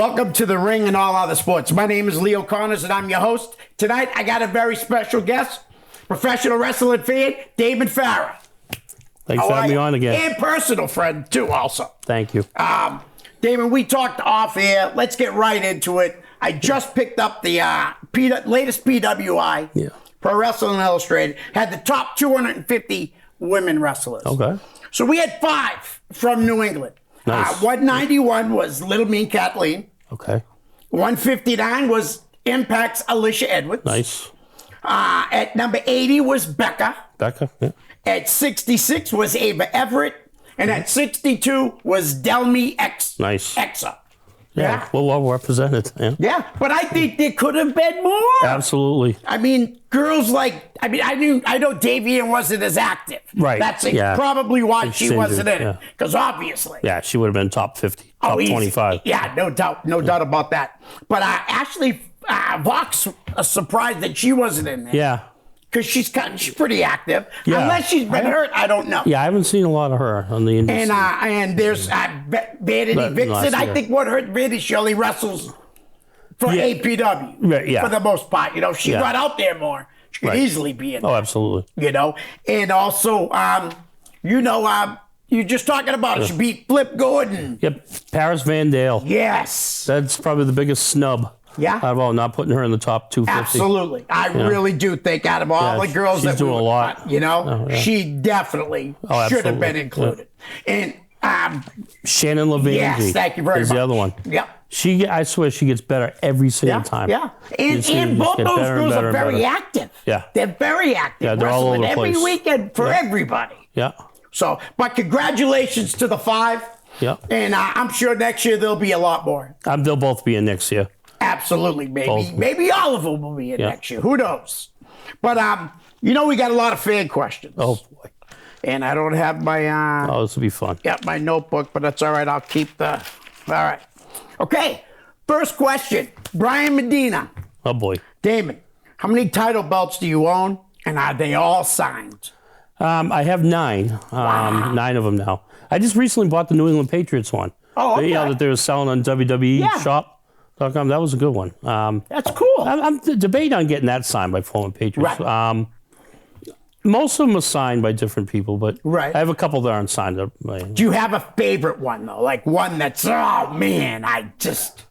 Welcome to the ring and all other sports. My name is Leo Connors, and I'm your host. Tonight, I got a very special guest, professional wrestling fan, Damon Farrar. Thanks for having me on again. And personal friend, too, also. Thank you. Damon, we talked off air. Let's get right into it. I just picked up the latest PWI, Pro Wrestling Illustrated, had the top 250 women wrestlers. Okay. So we had 5 from New England. Nice. 191 was Little Mean Kathleen. Okay. 159 was Impact's Alicia Edwards. Nice. At number 80 was Becca. Becca, yeah. At 66 was Ava Everett. And at 62 was Delmy Exa. Yeah, well represented. Yeah, but I think there could have been more. Absolutely. I mean, girls like, I know Davian wasn't as active. Right. That's probably why she wasn't in it. Yeah. Because obviously. Yeah, she would have been top 50, top 25. Yeah, no doubt about that. But actually, Vox is surprised that she wasn't in there. Yeah. Because she's pretty active. Yeah. Unless she's been hurt, I don't know. Yeah, I haven't seen a lot of her on the indie. And there's Vanity Vixen. I think what hurt Vanity, she only wrestles for APW. Right, yeah. For the most part. You know, if she got out there more, she could easily be in there. Oh, absolutely. You know? And also, you're just talking about it. She beat Flip Gordon. Yep, Paris Van Dale. Yes. That's probably the biggest snub. Yeah. Out of all, not putting her in the top 250. Absolutely. I really do think out of all the girls she's that doing a lot. She definitely should have been included. And Shannon Levine. Yes, thank you very much. Is the other one. Yeah. I swear she gets better every single time. Yeah. And both those girls are very active. Yeah. They're very active. Yeah, they're all over the every place. weekend for everybody. Yeah. So, but congratulations to the 5. Yeah. And I'm sure next year there'll be a lot more. They'll both be in next year. Absolutely. Maybe all of them will be in next year. Who knows? But, we got a lot of fan questions. Oh, boy. And I don't have my... this will be fun. Yeah, my notebook, but that's all right. I'll keep the... All right. Okay. First question. Brian Medina. Oh, boy. Damon, how many title belts do you own? And are they all signed? I have 9. Wow. 9 of them now. I just recently bought the New England Patriots one. Oh, okay. That they were selling on WWE Shop.com. That was a good one. That's cool. I'm debating on getting that signed by former Patriots. Right. Most of them are signed by different people, but I have a couple that aren't signed. Do you have a favorite one, though? Like one that's, oh, man, I just...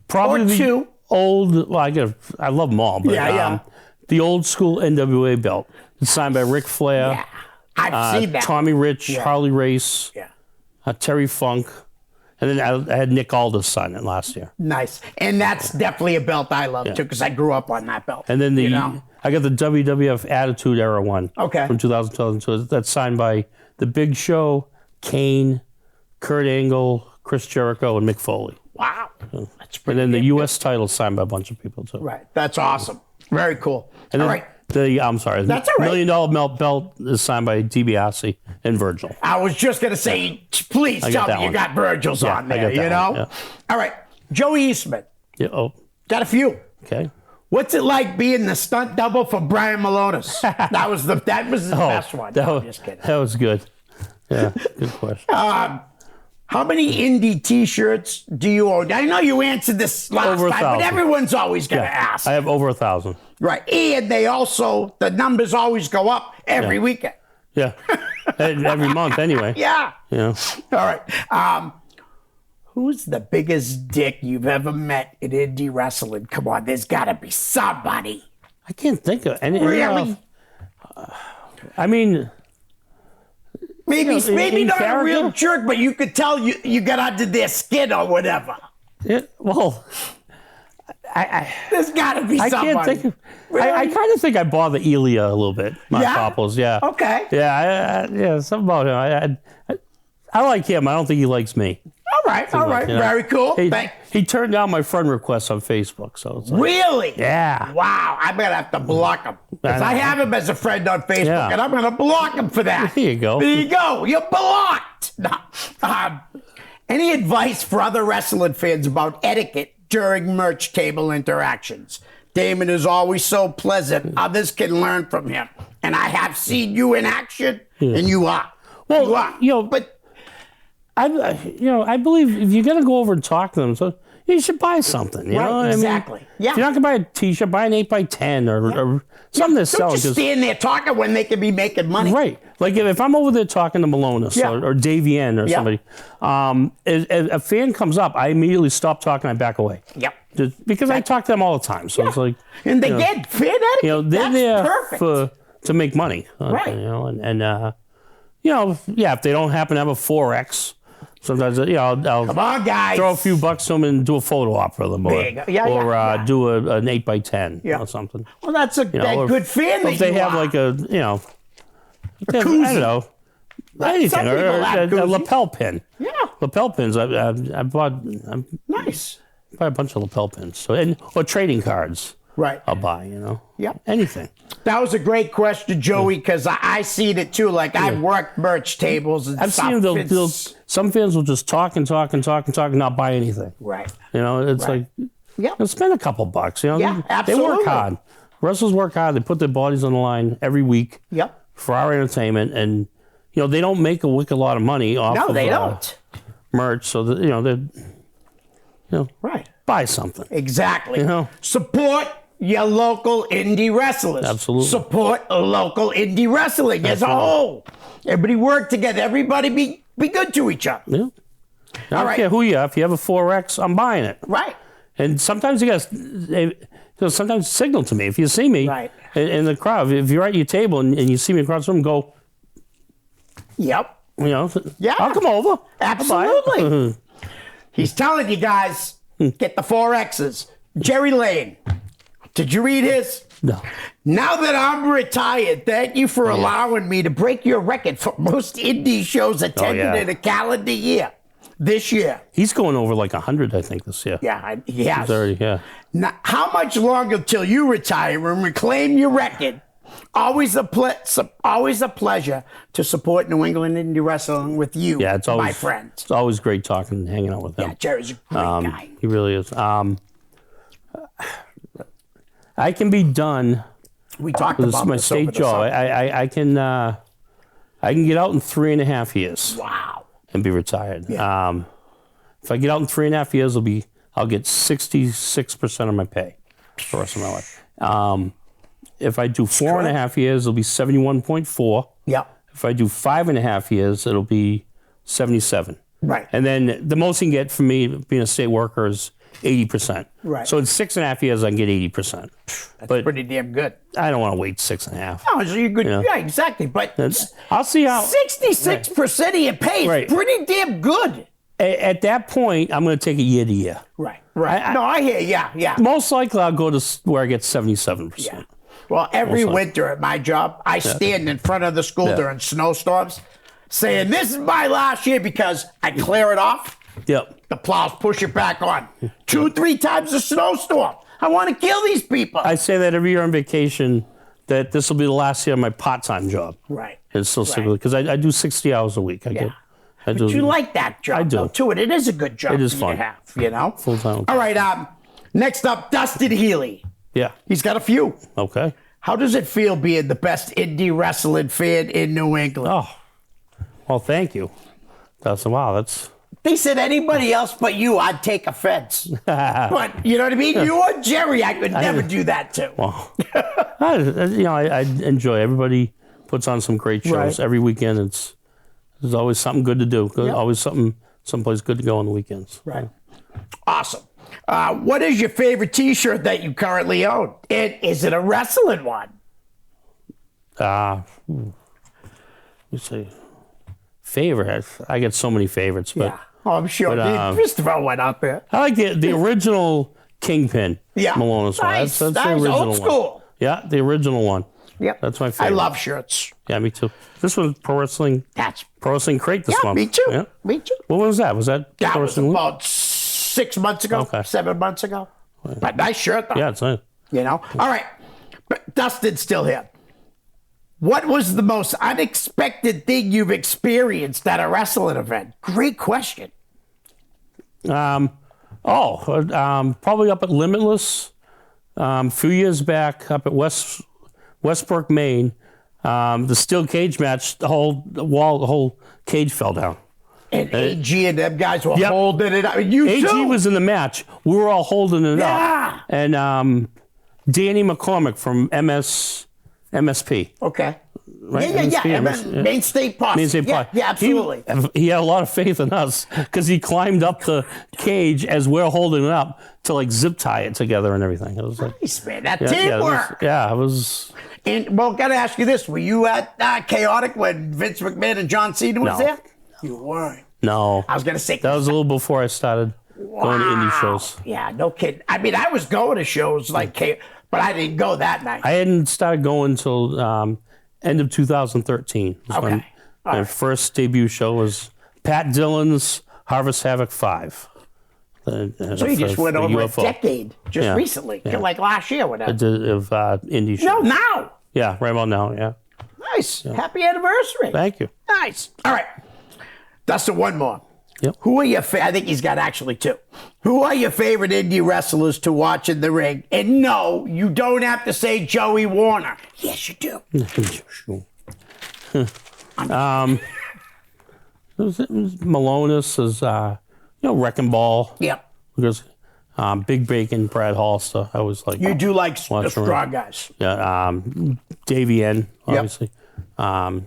Probably or 2. Old... Well, I love them all, but the old school NWA belt. It's signed by Ric Flair. Yeah, I've seen that. Tommy Rich, Harley Race, Terry Funk. And then I had Nick Aldis sign it last year. Nice. And that's definitely a belt I love, too, because I grew up on that belt. And then I got the WWF Attitude Era one from 2002. That's signed by The Big Show, Kane, Kurt Angle, Chris Jericho, and Mick Foley. Wow. That's pretty And then the U.S. title signed by a bunch of people, too. Right. That's awesome. Very cool. And then I'm sorry. That's all right. $1 million belt is signed by DiBiase and Virgil. I was just going to say, please tell me you got Virgil's on there, you know? Yeah. All right. Joey Eastman. Yeah. Oh. Got a few. Okay. What's it like being the stunt double for Brian Malonis? that was the best one. I'm just kidding. That was good. Yeah, good question. How many indie T-shirts do you own? I know you answered this last Over time, 1,000. but everyone's always going to ask. I have over 1,000. Right. And the numbers always go up every weekend. Yeah. Every month anyway. Yeah. Yeah. All right. Who's the biggest dick you've ever met in indie wrestling? Come on, there's got to be somebody. I can't think of any. Really? I mean... Maybe not character? a real jerk, but you could tell you got under their skin or whatever. Well, there's got to be somebody. I can't think of... Really? I kind of think I bother Elia a little bit. Couples, Okay. Yeah, something about him. I like him. I don't think he likes me. All right. Very cool. He turned down my friend request on Facebook. So it's like, really? Yeah. Wow. I'm going to have to block him. Because I have him as a friend on Facebook, and I'm going to block him for that. There you go. There you go. You're blocked. Any advice for other wrestling fans about etiquette during merch table interactions? Damon is always so pleasant. Others can learn from him. And I have seen you in action, and you are. Well, but I believe if you're going to go over and talk to them, so you should buy something. You know what exactly. I mean? Yeah. If you're not gonna buy a T-shirt, buy an 8x10 or something that's selling. Don't just stand there talking when they could be making money. Right. Like if I'm over there talking to Malonis or Davian or somebody, if a fan comes up, I immediately stop talking. I back away. Yep. Just because I talk to them all the time. So it's like, and they get fan etiquette. You know, they're That's there to make money. Right. You know, and you know, if they don't happen to have a 4X, sometimes I'll come on, guys, throw a few bucks to them and do a photo op for them, or do an 8x10 or something. Well, that's that good fan. If they have like a I don't know, anything, or a lapel pin. Yeah, lapel pins. I bought. Nice. Buy a bunch of lapel pins. So or trading cards. Right. I'll buy. You know. Yep. Anything. That was a great question, Joey, because I seen it too. Like I've worked merch tables and I've stuff. seen some fans will just talk and not buy anything. Right. You know, it's like spend a couple bucks. You know. Yeah, absolutely. They work hard. Wrestlers work hard. They put their bodies on the line every week. Yep. For our entertainment, and they don't make a wicked lot of money off. No, they don't. Merch, so that right. Buy something. Exactly. Support your local indie wrestlers. Absolutely. Support local indie wrestling as a whole. Everybody work together. Everybody be good to each other. Yeah. I don't care who you are. If you have a 4X, I'm buying it. Right. And sometimes sometimes signal to me if you see me in the crowd. If you're at your table and you see me across the room, go. Yep. I'll come over. Absolutely. He's telling you guys, get the 4Xs. Jerry Lane. Did you read his? No. Now that I'm retired, thank you for allowing me to break your record for most indie shows attended in a calendar year. This year. He's going over like 100, I think, this year. Yeah, he has. He's already, Now, how much longer till you retire and reclaim your record? Always a pleasure to support New England Indie Wrestling with you, my friend. It's always great talking and hanging out with him. Yeah, Jerry's a great guy. He really is. I can be done. We talked about my state job. I can get out in 3.5 years. Wow. And be retired. Yeah. If I get out in 3.5 years, I'll get 66% of my pay for the rest of my life. If I do 4.5 years, it'll be 71.4. Yeah. If I do 5.5 years, it'll be 77. Right. And then the most you can get from me being a state worker is 80%. Right. So in 6.5 years, I can get 80%. That's pretty damn good. I don't want to wait 6.5. No, so you're good. Yeah, exactly. But I'll see how 66% of your pay is pretty damn good. At that point, I'm going to take it year to year. Right. I hear you. Yeah. Most likely, I'll go to where I get 77%. Yeah. Well, every winter at my job, I stand in front of the school during snowstorms saying, this is my last year, because I clear it off. Yep. The plows push it back on. 2-3 times a snowstorm. I want to kill these people. I say that every year on vacation, that this will be the last year of my part-time job. Right. It's still because I do 60 hours a week. But you like that job, I do. though, too. It is a good job it is fun. To have, Full-time. All right, next up, Dustin Healy. Yeah. He's got a few. Okay. How does it feel being the best indie wrestling fan in New England? Oh, well, thank you. That's... They said anybody else but you, I'd take offense. But, you know what I mean? You or Jerry, I could never do that to. Well, I enjoy it. Everybody puts on some great shows. Every weekend. There's always something good to do. Always someplace good to go on the weekends. Right. Awesome. What is your favorite T-shirt that you currently own? And is it a wrestling one? Let me see. Favorite? I get so many favorites. But, I'm sure. Christopher went out there. I like the original Kingpin. Malonis one. Nice. That's the original old school. One. Yeah, the original one. Yep. That's my favorite. I love shirts. Yeah, me too. This was Pro Wrestling. That's Pro Wrestling Crate this month. Me too. Yeah. Me too. What was that? Was that Pro Wrestling about 6 months ago, 7 months ago. But nice shirt, though. Yeah, it's nice. All right. But Dustin's still here. What was the most unexpected thing you've experienced at a wrestling event? Great question. Probably up at Limitless. A few years back, up at Westbrook, Maine. The steel cage match, the whole cage fell down. And AG and them guys were holding it up. You AG too. was in the match. We were all holding it up. And Danny McCormick from MSP. Okay. Right? Yeah. Main State Posse. Yeah, absolutely. He had a lot of faith in us because he climbed up the cage as we're holding it up to like zip tie it together and everything. It was like, nice, man. That teamwork. It was. And well, got to ask you this: were you at Chaotic when Vince McMahon and John Cena was there? You weren't. No. I was gonna say that was a little before I started going to indie shows. Yeah, no kidding. I mean, I was going to shows like but I didn't go that night. I hadn't started going until end of 2013. Okay. My first debut show was Pat Dillon's Harvest Havoc 5. So you just went over a decade recently, like last year, whatever. Of indie shows. No, now. Yeah, right about now, yeah. Nice. Yeah. Happy anniversary. Thank you. Nice. All right. Dustin, one more. Yep. Who are your I think he's got actually two. Who are your favorite indie wrestlers to watch in the ring? And no, you don't have to say Joey Warner. Yes, you do. Malonis is, Wrecking Ball. Yep. Because Big Bacon, Brad Hollister, I was like. You do like the strong guys. Yeah. Davey N, obviously. Yep.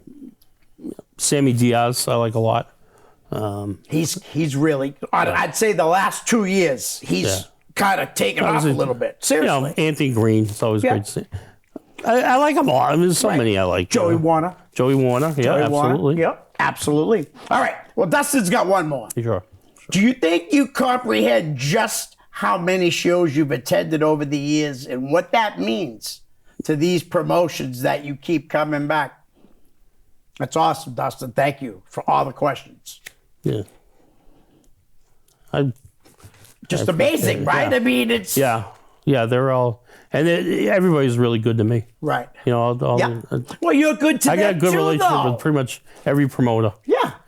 Sammy Diaz, I like a lot. He's really. I'd say the last 2 years he's kind of taken off a little bit. Seriously, Anthony Green. It's always great to see. I like them all. I mean, there's so many I like. Joey Warner. Joey Warner. Yeah, absolutely. Yep, absolutely. All right. Well, Dustin's got one more. Sure. Do you think you comprehend just how many shows you've attended over the years and what that means to these promotions that you keep coming back? That's awesome, Dustin. Thank you for all the questions. Yeah. Just amazing, right? I mean, it's... Yeah, they're all... And everybody's really good to me. Right. Well, you're good to them, I got a good relationship though. with pretty much every promoter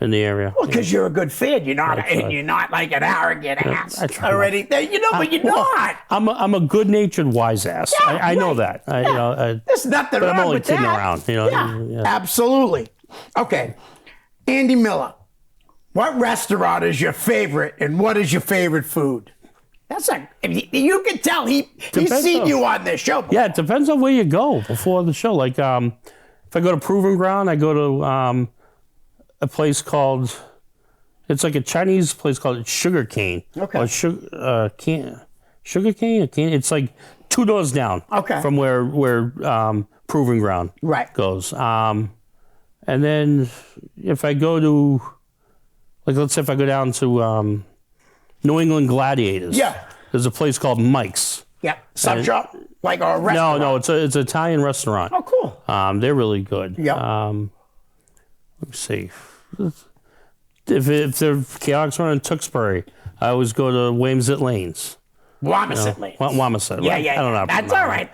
in the area. Well, because you're a good fan. You're not like an arrogant ass or anything. But you're not. I'm a good-natured wise ass. Yeah, I know that. There's nothing wrong with that. But I'm only kidding around. Yeah, absolutely. Okay. Andy Miller, what restaurant is your favorite and what is your favorite food? You can tell he's seen you on this show before. Yeah, it depends on where you go before the show. Like, if I go to Proving Ground, I go to a place called, it's like a Chinese place called Sugar Cane. Okay. Or Sugar Cane? It's like 2 doors down from where Proving Ground goes. And then if I go to, like, let's say if I go down to New England Gladiators, there's a place called Mike's. Yeah, sub shop, like a restaurant. No, it's an Italian restaurant. Oh, cool. They're really good. Yeah. Let me see. If the Chaotix run in Tewksbury, I always go to Wamsit Lanes. Wamsit Lanes. Wamsit. Yeah. I don't know. That's all right.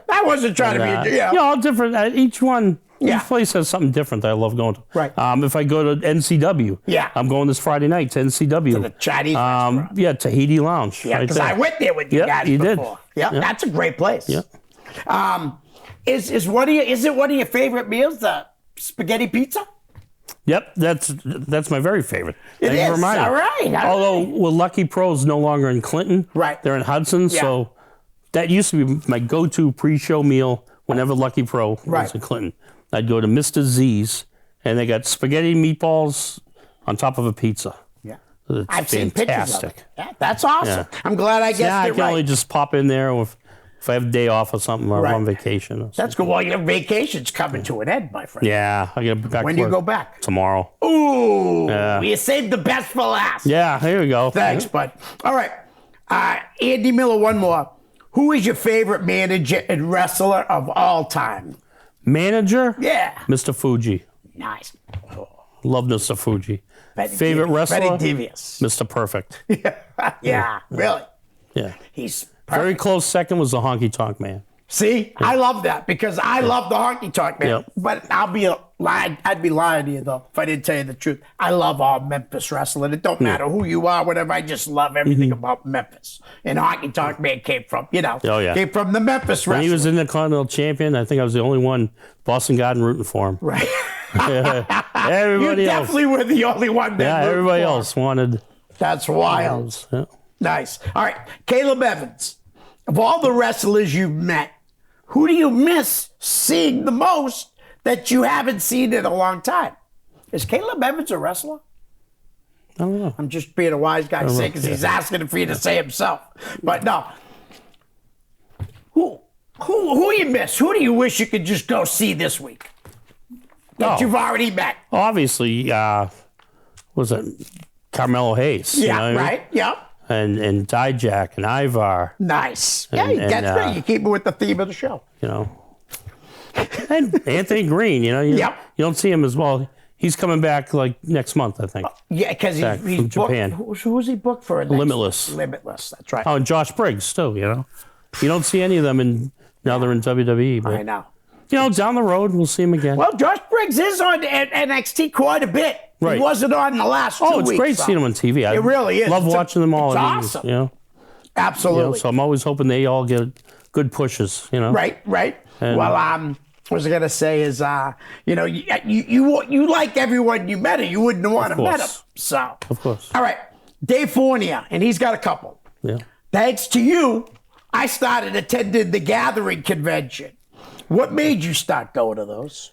I wasn't trying to be. All different. Each one. Each place has something different that I love going to. Right. If I go to NCW, I'm going this Friday night to NCW. To the Chinese restaurant. Yeah, Tahiti Lounge. Yeah, because I went there with you guys before. Yeah, that's a great place. Yeah. Is it one of your favorite meals, the spaghetti pizza? Yep, that's my very favorite. It is. All right. Although Lucky Pro's no longer in Clinton. Right. They're in Hudson, so that used to be my go-to pre-show meal whenever Lucky Pro was in Clinton. I'd go to Mr. Z's, and they got spaghetti meatballs on top of a pizza. Yeah. It's I've seen pictures of it. Yeah, that's awesome. Yeah. I'm glad I guessed it right. I can only just pop in there if I have a day off or something, or I'm on vacation. That's good. Well, your vacation's coming to an end, my friend. Yeah, I get back. When do you go back? Tomorrow. Ooh, you saved the best for last. Yeah, here we go. Thanks, bud. All right, Andy Miller, one more. Who is your favorite manager and wrestler of all time? Manager? Yeah. Mr. Fuji. Nice. Love Mr. Fuji. Favorite wrestler? Very devious. Mr. Perfect. Yeah, really. Yeah. He's perfect. Very close second was the Honky Tonk Man. See, I love that because I love the Honky Tonk Man. Yep. But I'd be lying to you though if I didn't tell you the truth. I love all Memphis wrestling. It don't matter who you are, whatever. I just love everything about Memphis. And Honky Tonk Man came from, came from the Memphis wrestling. When he was Intercontinental Champion, I think I was the only one Boston Garden rooting for him. Right. Everybody else. Definitely were the only one that everybody else wanted. That's wild. Yeah. Nice. All right, Caleb Evans. Of all the wrestlers you've met, who do you miss seeing the most that you haven't seen in a long time? Is Caleb Evans a wrestler? I don't know. I'm just being a wise guy saying because he's asking for you to say himself. But no. Who you miss? Who do you wish you could just go see this week that you've already met? Obviously, was it Carmelo Hayes? Yeah, you know right. Yeah. And Dijak and Ivar. Nice. That's great. You keep it with the theme of the show. You know. And Anthony Green, you know. You don't see him as well. He's coming back like next month, I think. Yeah, because he's from booked, Japan. Who's he booked for? Limitless. Limitless, that's right. Oh, and Josh Briggs, too, you know. You don't see any of them now they're in WWE. But, I know. You know, down the road, we'll see him again. Well, Josh Briggs is on NXT quite a bit. Right. He wasn't on the last 2 weeks. Oh, it's great seeing him on TV. It really is. Love watching them all. It's awesome. You know? Absolutely. You know, so I'm always hoping they all get good pushes, you know. Right. And, well, what I was going to say is, you know, you like everyone you met, or you wouldn't want to met him. So. Of course. All right. Dave Fournier, and he's got a couple. Yeah. Thanks to you, I started attending the Gathering convention. What made you start going to those?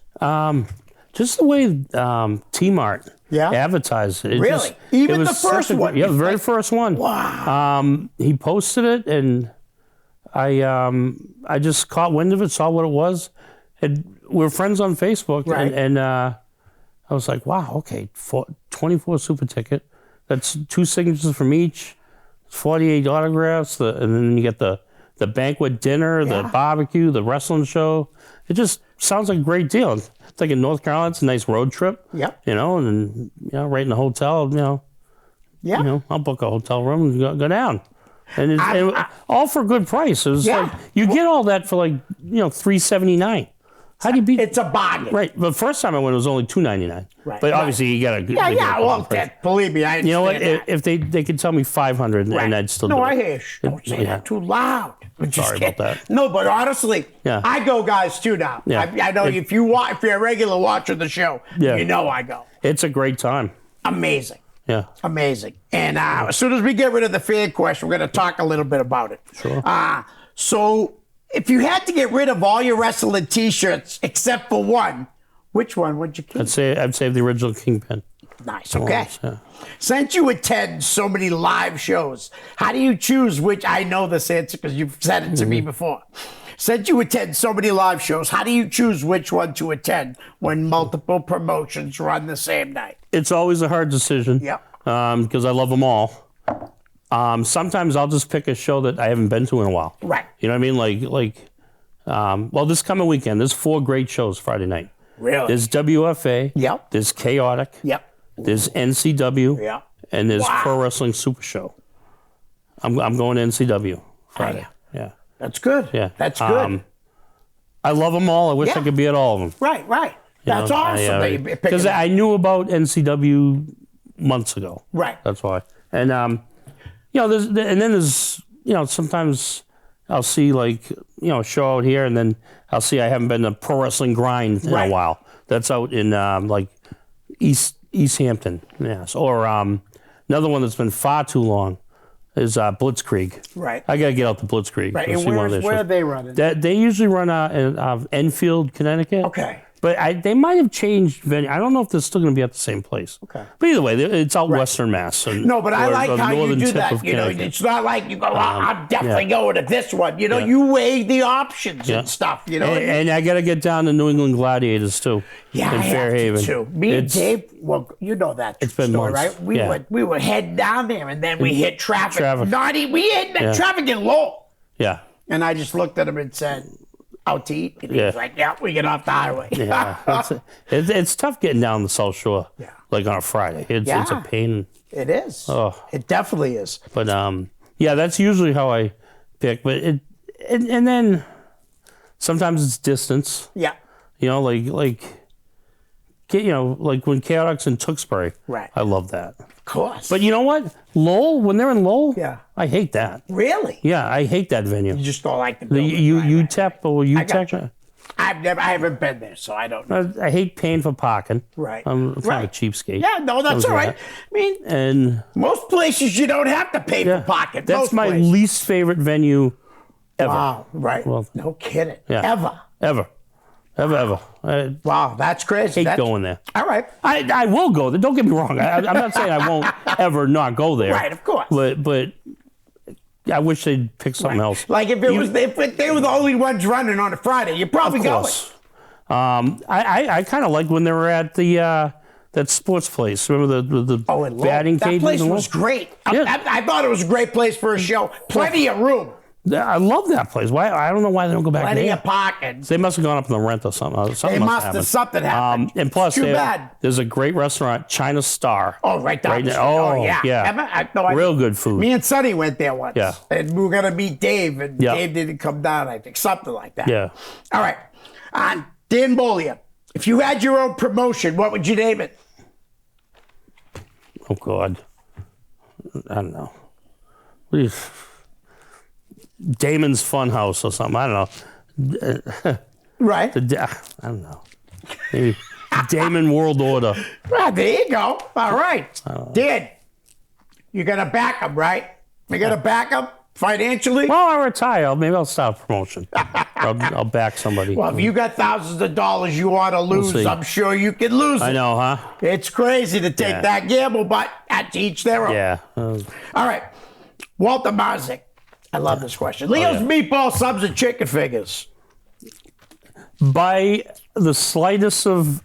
Just the way T-Mart advertised it. Really? Even the first one? Yeah, the very first one. Wow. He posted it, and I just caught wind of it, saw what it was. And we were friends on Facebook, right. and I was like, wow, okay, 24 super ticket. That's 2 signatures from each, 48 autographs, and then you get the banquet dinner, the barbecue, the wrestling show. It just sounds like a great deal. It's like in North Carolina, it's a nice road trip. Yep. You know, and then, you know, right in the hotel, you know. Yeah. You know, I'll book a hotel room and go down. And all for a good price. It was like, you get all that for like, you know, $379. How do you beat? It's a bargain. Right. The first time I went, it was only $299. Right. But obviously, you got to. Well, believe me, I understand. You know what? That. If they could tell me $500, and I'd still do it. No, I hear you. Don't say that too loud. Sorry about that. No, but honestly, I go guys too now. Yeah. I know if you're a regular watcher of the show, you know I go. It's a great time. Amazing. Yeah. Amazing. And as soon as we get rid of the fan question, we're going to talk a little bit about it. Sure. So if you had to get rid of all your wrestling T-shirts except for one, which one would you keep? I'd save the original Kingpin. Nice. Okay. Since you attend so many live shows, how do you choose which? I know this answer because you've said it to me before. Since you attend so many live shows, how do you choose which one to attend when multiple promotions run the same night? It's always a hard decision. Yep. Because I love them all. Sometimes I'll just pick a show that I haven't been to in a while. Right. You know what I mean? Well, this coming weekend, there's 4 great shows Friday night. Really? There's WFA. Yep. There's Chaotic. Yep. There's NCW. Yep. And there's Pro Wrestling Super Show. I'm going to NCW Friday. Yeah. That's good. Yeah. That's good. I love them all. I wish I could be at all of them. Right. That's awesome. Because I knew about NCW months ago. Right. That's why. And you know, there's you know, sometimes I'll see like, you know, a show out here, and then I'll see I haven't been to Pro Wrestling Grind in a while. That's out in like East Hampton. Yes. Or another one that's been far too long is Blitzkrieg. Right. I gotta get out to Blitzkrieg. Right. And where are they running? They usually run in Enfield, Connecticut. Okay. But they might have changed venue. I don't know if they're still going to be at the same place. Okay. But either way, it's out Western Mass. No, but I like how you do that. You know, it's not like you go, I'm definitely going to this one. You know, you weigh the options and stuff, you know. And I got to get down to New England Gladiators, too. Yeah, in Fairhaven. Too. Me and Dave, well, you know that it's been story, months. right? We were heading down there, and then we hit traffic. We hit traffic in Lowell. Yeah. And I just looked at him and said, out to eat. And he was like, we get off the highway. It's tough getting down the South Shore, like on a Friday. It's a pain. It is. Oh. It definitely is. But, that's usually how I pick. But and then sometimes it's distance. Yeah. You know, like when Chaotix in Tewksbury. Right. I love that. Of course. But you know what? Lowell, when they're in Lowell, I hate that. Really? Yeah, I hate that venue. You just don't like the building. UTEP or UTEC. I haven't been there, so I don't know. I hate paying for parking. Right. I'm kind of a cheapskate. Yeah, no, that's all right. I mean, and most places you don't have to pay for parking. That's my least favorite venue ever. Wow, right. Well, no kidding. Yeah. Ever. Wow, that's crazy. Hate going there. All right. I will go there. Don't get me wrong. I'm not saying I won't ever not go there. Right, of course. But I wish they'd pick something else. Like if they were the only ones running on a Friday, you'd probably go. I kind of liked when they were at the that sports place. Remember the batting cages? That place was great. I thought it was a great place for a show. Plenty of room. I love that place. Why? I don't know why they don't go back there. Plenty of parking. They must have gone up in the rent or something. Something something happened. And plus, too bad. There's a great restaurant, China Star. Oh, right down the street. Oh, yeah. Real good food. Me and Sonny went there once. Yeah. And we were going to meet Dave, and Dave didn't come down, I think. Something like that. Yeah. All right. Dan Bolia, if you had your own promotion, what would you name it? Oh, God. I don't know. Damon's Funhouse or something. I don't know. Right. I don't know. Maybe Damon World Order. Right, there you go. All right. Dan, you're going to back him, right? You're going to back him financially? Well, I retire. Maybe I'll start a promotion. I'll back somebody. Well, if you got thousands of dollars you want to lose, I'm sure you can lose it. I know, huh? It's crazy to take that gamble, but to each their own. Yeah. All right. Walter Marzik. I love this question. Leo's meatball subs and chicken fingers. By the slightest of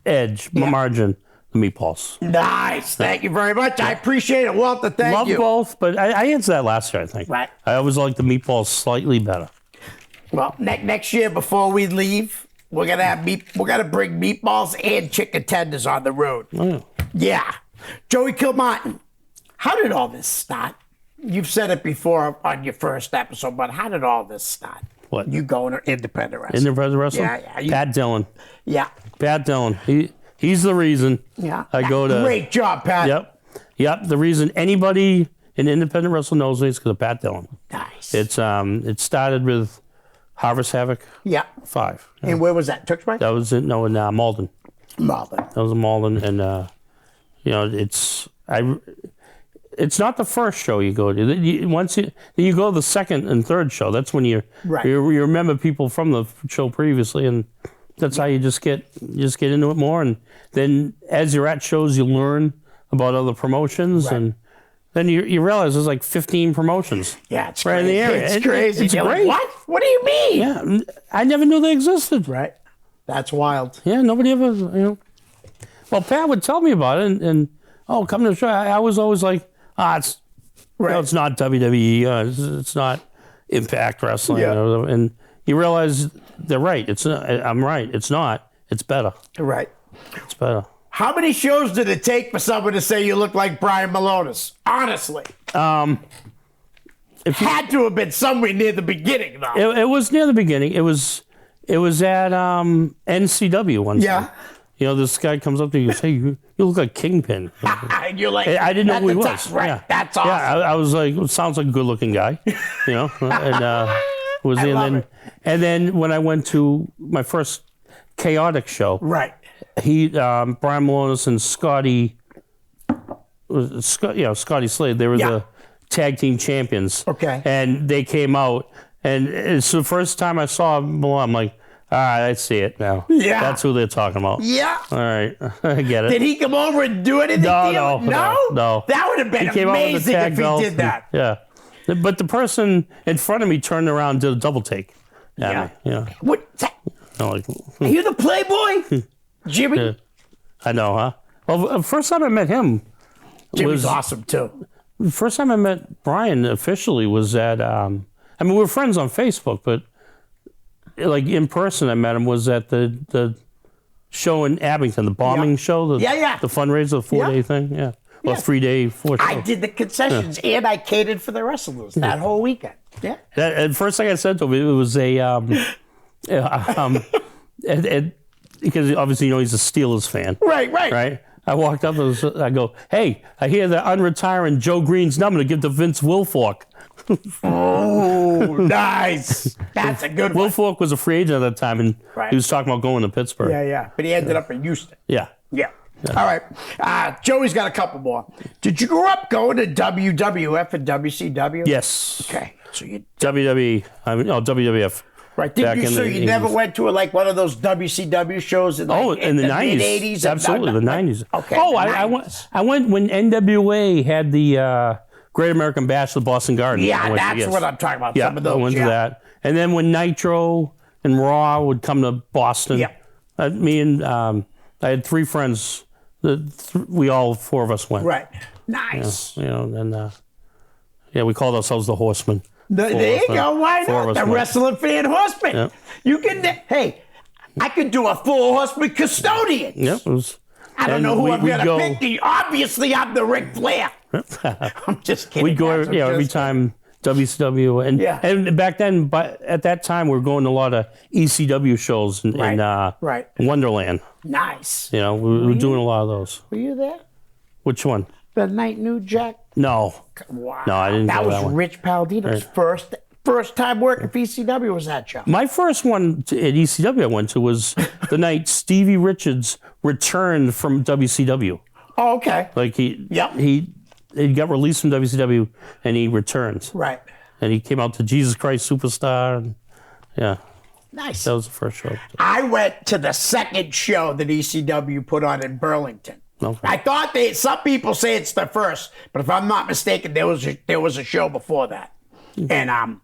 margin, the meatballs. Nice. Thank you very much. I appreciate it, Walter. Thank you. Love both, but I answered that last year, I think. Right. I always like the meatballs slightly better. Well, next year before we leave, we're gonna bring meatballs and chicken tenders on the road. Oh. Yeah. Joey Kilmartin, how did all this start? You've said it before on your first episode, but how did all this start? What? You going to independent wrestling? Independent wrestling? Yeah. Pat Dillon. Yeah. Pat Dillon. He's the reason. Yeah. I go to. Great job, Pat. Yep. The reason anybody in independent wrestling knows me is because of Pat Dillon. Nice. It started with Harvest Havoc. Yeah. 5. And where was that? Tewksbury? That was in Malden. Malden. That was in Malden, and it's not the first show you go to. Once you go to the second and third show, that's when you remember people from the show previously, and that's how you just get into it more. And then as you're at shows, you learn about other promotions, and then you realize there's like 15 promotions. Yeah, it's right crazy. in the area. It's crazy. It's You're great. Like, what? What do you mean? Yeah, I never knew they existed. Right. That's wild. Yeah, nobody ever. Well, Pat would tell me about it, and come to the show. I was always like, it's it's not WWE. It's not Impact Wrestling. Yeah. And you realize they're right. It's not. I'm right. It's not. It's better. Right. It's better. How many shows did it take for someone to say you look like Brian Malonis? Honestly. It had to have been somewhere near the beginning, though. It was near the beginning. It was at NCW one time. This guy comes up to you and goes, "Hey, you look like Kingpin." And you're like, I didn't know who he was. Right. Yeah. That's awesome. Yeah, I was like, sounds like a good-looking guy, and and then when I went to my first Chaotic show, right? Brian Malonis and Scotty Slade, they were the tag team champions. Okay, and they came out, and it's the first time I saw Malone. I'm like, all right, I see it now. Yeah. That's who they're talking about. Yeah. All right. I get it. Did he come over and do anything? No. That would have been amazing if he did that. Yeah. But the person in front of me turned around and did a double take. Yeah. What? Are you the Playboy? Jimmy? Yeah. I know, huh? Well, the first time I met him Jimmy's awesome, too. The first time I met Brian officially was at, we were friends on Facebook, but like in person I met him was at the show in Abington, the bombing show, the fundraiser, the 4-day thing, well, 3-day, 4 show. I did the concessions and I catered for the wrestlers that whole weekend. Yeah. The first thing I said to him, it was because obviously he's a Steelers fan. Right. I walked up and I go, "Hey, I hear they're unretiring Joe Green's number to give to Vince Wilfork." Oh, nice. That's a good one. Will Falk was a free agent at that time, and he was talking about going to Pittsburgh. Yeah. But he ended up in Houston. Yeah. All right. Joey's got a couple more. Did you grow up going to WWF and WCW? Yes. Okay. So you WWE. WWF. Right. You never went to one of those WCW shows in the 90s? Mid-80s? Absolutely, the 90s. Okay. I went when NWA had the Great American Bash at the Boston Garden. Yeah, that's what I'm talking about. Yeah, some of those. I went to that. And then when Nitro and Raw would come to Boston, me and I had 3 friends. All 4 of us went. Right. Nice. And we called ourselves the Horsemen. There you go. Why not? The Wrestling Fan Horseman. Yep. You can. Hey, I could do a full Horseman Custodian. Yep. I don't know who I'm going to pick. Obviously, I'm the Ric Flair. I'm just kidding. We'd go every time WCW. And back then, but at that time, we were going to a lot of ECW shows in Wonderland. Nice. We were doing a lot of those. Were you there? Which one? The Night New Jack? No. Wow. No, I didn't. That was Rich Palladino's first time working for ECW was that show. My first one at ECW I went to was the night Stevie Richards returned from WCW. Oh, okay. He got released from WCW and he returned. Right. And he came out to Jesus Christ Superstar. And, nice. That was the first show. I went to the second show that ECW put on in Burlington. Okay. I thought some people say it's the first, but if I'm not mistaken, there was a show before that, and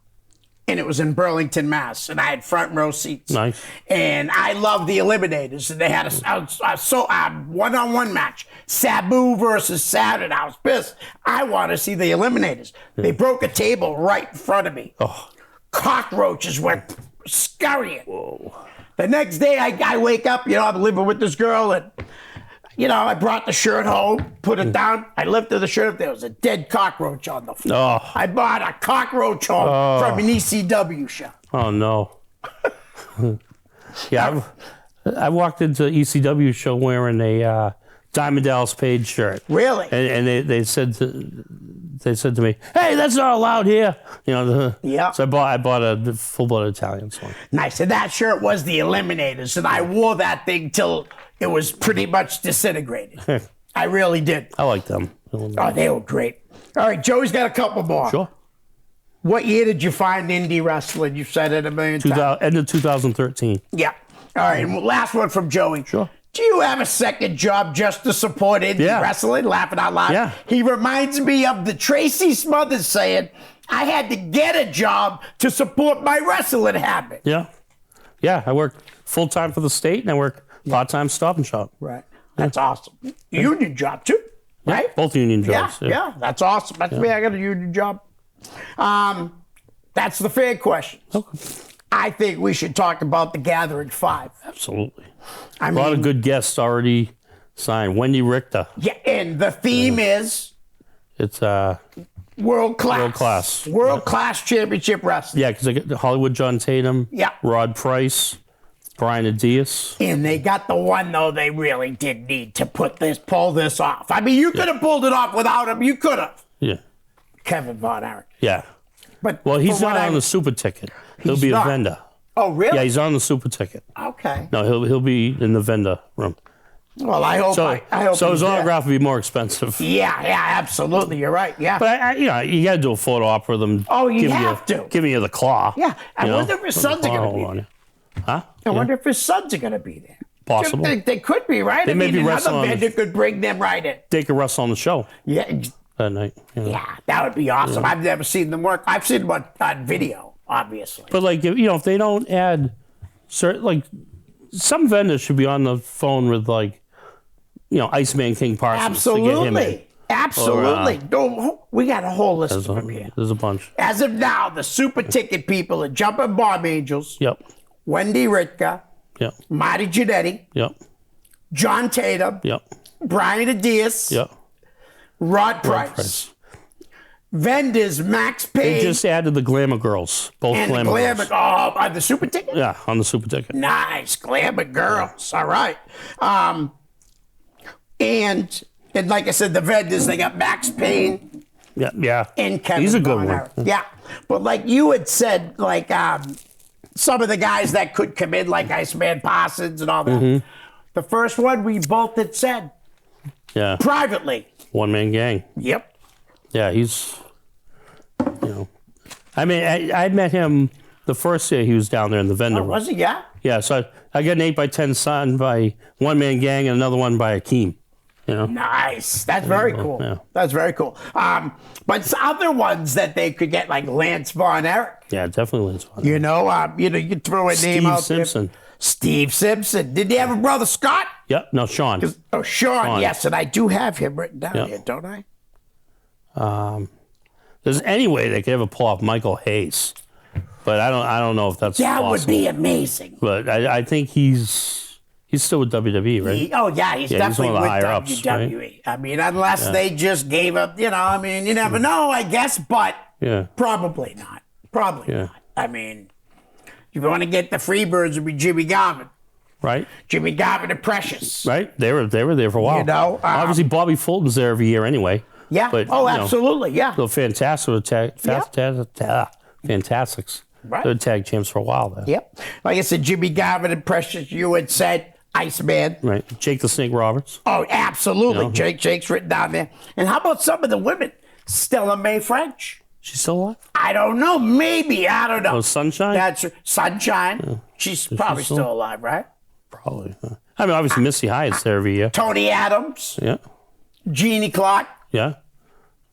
it was in Burlington, Mass, and I had front row seats. Nice. And I love the Eliminators, and they had a one-on-one match, Sabu versus Saturn. I was pissed. I want to see the Eliminators. They broke a table right in front of me. Oh. Cockroaches went scurrying. Whoa. The next day, I wake up. I'm living with this girl, and. I brought the shirt home, put it down. I lifted the shirt up. There was a dead cockroach on the floor. Oh. I bought a cockroach home from an ECW show. Oh, no. I walked into an ECW show wearing a Diamond Dallas Page shirt. Really? And they said to me, "Hey, that's not allowed here." So I bought a full-blood Italian one. Nice. And that shirt was the Eliminators, and I wore that thing till it was pretty much disintegrated. I really did. I like them. Oh, they were great. All right, Joey's got a couple more. Sure. What year did you find indie wrestling? You've said it a million times. End of 2013. Yeah. All right, and last one from Joey. Sure. Do you have a second job just to support indie wrestling? Laughing out loud. Yeah. He reminds me of the Tracy Smothers saying, I had to get a job to support my wrestling habit. Yeah. Yeah, I work full-time for the state, and I work part-time Stop and Shop. Right. That's awesome. Union job, too, right? Yeah, both union jobs. Yeah, that's awesome. That's me. I got a union job. That's the fair question. Okay. I think we should talk about the Gathering 5. Absolutely. A lot of good guests already signed. Wendy Richter. Yeah, and the theme is? It's world class. World class. World class championship wrestling. Yeah, because they got Hollywood John Tatum. Yeah. Rod Price. Brian Adias. And they got the one, though, they really did need to pull this off. I mean, you could have pulled it off without him. You could have. Yeah. Kevin Von Erich. Yeah. But he's not on the super ticket. He'll be a vendor. Oh, really? Yeah, he's on the super ticket. Okay. No, he'll be in the vendor room. Well, I hope. So his autograph would be more expensive. Yeah, absolutely. You're right. Yeah. But you got to do a photo op with him. Oh, you have to. Give me the claw. Yeah. I wonder if his sons are going to be there. Huh? I wonder if his sons are going to be there. Possible. They could be, right? They may be another vendor could bring them right in. They could wrestle on the show. Yeah. That night. Yeah, that would be awesome. Yeah. I've never seen them work. I've seen them on video, obviously. But if they don't add certain, some vendors should be on the phone with Iceman King Parsons. Absolutely. To get him in. Absolutely. We got a whole list of them here. There's a bunch. As of now, the super ticket people are Jumping Bomb Angels. Yep. Wendy Ritka. Yep. Marty Jannetty. Yep. John Tatum. Yep. Brian Adias. Yep. Rod Price. Vendors, Max Payne. They just added the Glamour Girls. Both and Glamour Girls. On the super ticket? Yeah, on the super ticket. Nice. Glamour Girls. All right. And like I said, the vendors, they got Max Payne. Yeah. And Kevin He's a good Von Erich. one. Yeah. But like you had said, like some of the guys that could come in, like Iceman Parsons and all that. Mm-hmm. The first one we both had said. Yeah. Privately. One-man gang. Yep. Yeah, he's, I mean, I'd met him the first year he was down there in the vendor room. Was he? Yeah? Yeah, so I got an 8x10 signed by One-Man Gang and another one by Akeem. Nice. That's very cool. Yeah. That's very cool. But other ones that they could get, like Lance Von Erich. Yeah, definitely Lance Von Erich. You could throw a name out Simpson. there. Steve Simpson. Did he have a brother, Scott? Yep. No, Sean. Sean. Yes, and I do have him written down here, don't I? There's any way they could ever pull off Michael Hayes, but I don't know if that's possible. Would be amazing. But I think he's still with WWE, right? He's definitely one of the with higher WWE. Ups, right? I mean, unless they just gave up, you never know, I guess, but probably not. Probably not. I mean, if you want to get the Freebirds, it'd be Jimmy Garvin. Right. Jimmy Garvin and Precious. Right. They were there for a while. Obviously, Bobby Fulton's there every year anyway. Yeah. But, absolutely. Yeah. So Fantastics. Right. They're tag champs for a while there. Yep. Like I said, Jimmy Garvin and Precious, you had said Iceman. Right. Jake the Snake Roberts. Oh, absolutely. Jake's written down there. And how about some of the women? Stella Mae French. She's still alive? I don't know. Maybe. I don't know. Oh, Sunshine? That's Sunshine. Yeah. She's probably still alive, right? Probably. I mean, obviously, Missy Hyatt's there every year. Tony Adams. Yeah. Jeannie Clark. Yeah.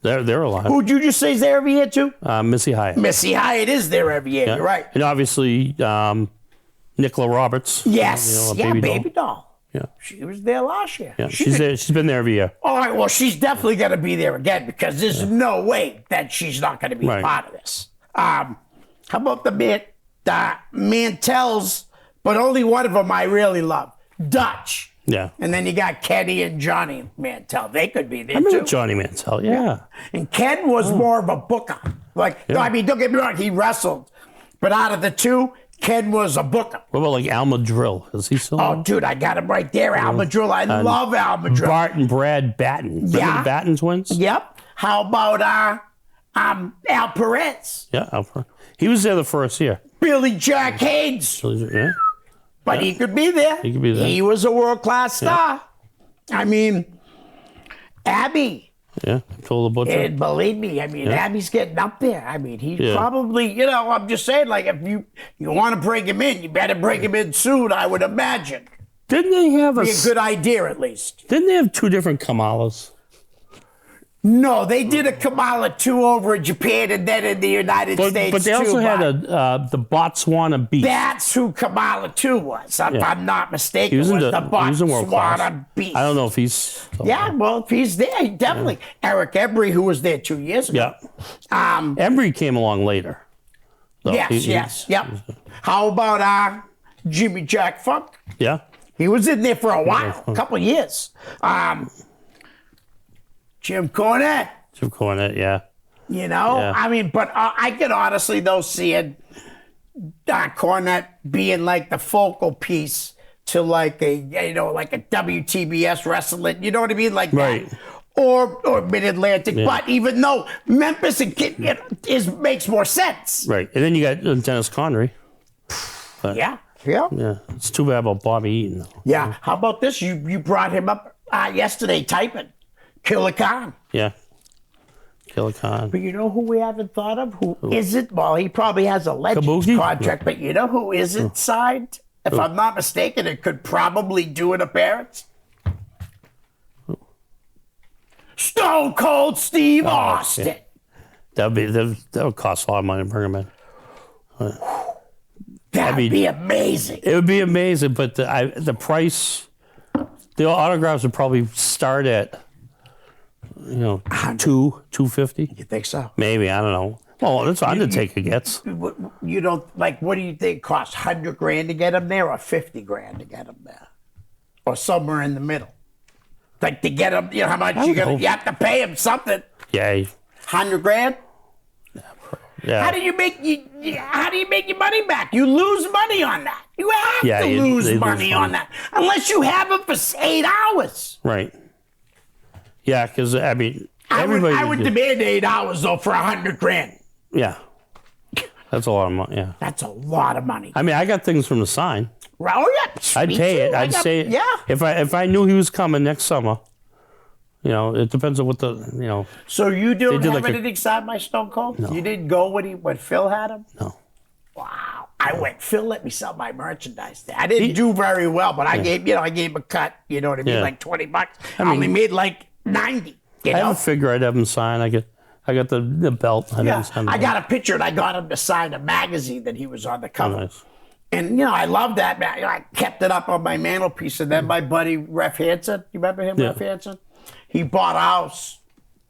They're alive. Who'd you just say is there every year, too? Missy Hyatt. Missy Hyatt is there every year. Yeah. You're right. And obviously, Nicola Roberts. Yes. Baby doll. Yeah. She was there last year. Yeah. She's been there every year. All right. Well, she's definitely going to be there again because there's no way that she's not going to be part of this. How about the Mantels, but only one of them I really love. Dutch. Yeah. And then you got Kenny and Johnny Mantell. They could be there, I remember too. Johnny Mantell, yeah. And Ken was more of a booker. Don't get me wrong, he wrestled. But out of the two, Ken was a booker. What about like Al Madrill? Is he still on? Oh, dude, I got him right there. Al Madrill. I love Al Madrill. Bart and Brad Batten. Remember the Batten twins? Yep. How about Al Perez? Yeah, Al Perez. He was there the first year. Billy Jack Haynes. Yeah. But he could be there. He could be there. He was a world-class star. I mean, Abby. Yeah, told the butcher. And believe me, Abby's getting up there. I mean, he's probably, I'm just saying, like, if you want to bring him in, you better bring him in soon, I would imagine. Didn't they have be a good idea, at least. Didn't they have two different Kamalas? No, they did a Kamala 2 over in Japan and then in the United States, but they also had the Botswana Beast. That's who Kamala 2 was, if I'm not mistaken. He was the Botswana Beast. I don't know if he's... well, if he's there, definitely. Yeah. Eric Embry, who was there 2 years ago. Yeah. Embry came along later. So yes. How about Jimmy Jack Funk? Yeah. He was in there for a while, a couple of years. Jim Cornette. Yeah. I mean, but I could honestly, though, see it, Cornette being like the focal piece to like a WTBS wrestling, you know what I mean? Like that. Or Mid-Atlantic. Yeah. But even though Memphis makes more sense. Right. And then you got Dennis Connery. But, yeah. It's too bad about Bobby Eaton. Yeah. How about this? You brought him up yesterday typing. Killer Khan. Yeah. Killer Khan. But you know who we haven't thought of? Who isn't? Well, he probably has a Legends contract, but you know who isn't signed? If I'm not mistaken, it could probably do an appearance. Stone Cold Steve Austin. Yeah. That would cost a lot of money to bring him in. That'd be amazing. It would be amazing, but the price, the autographs would probably start at, $250. You think so? Maybe, I don't know. Well, that's what Undertaker gets. What do you think costs $100,000 to get him there, or $50,000 to get him there, or somewhere in the middle? Like to get him, how much you have to pay him something. Yeah. $100,000. Yeah. How do you make your money back? You lose money on that. You have to lose money on that unless you have them for 8 hours. Right. Yeah, because everybody. I would demand 8 hours though for $100,000. Yeah. That's a lot of money. Yeah. That's a lot of money. I mean, I got things from the sign. Oh yeah, I'd pay it. I'd say it. Yeah. If I knew he was coming next summer, you know, it depends on what the, you know. So you don't have like anything signed by Stone Cold? No. You didn't go when Phil had him? No. Wow. I went. Phil let me sell my merchandise there. I didn't do very well, but I gave him a cut. You know what I mean? Like $20. I only made like 90. You know? I have a figure. I'd have him sign. I got the belt. I got a picture and I got him to sign a magazine that he was on the cover. Oh, nice. And, you know, I love that. I kept it up on my mantelpiece. And then my buddy, Ref Hansen, you remember him, Ref Hansen? He bought a house.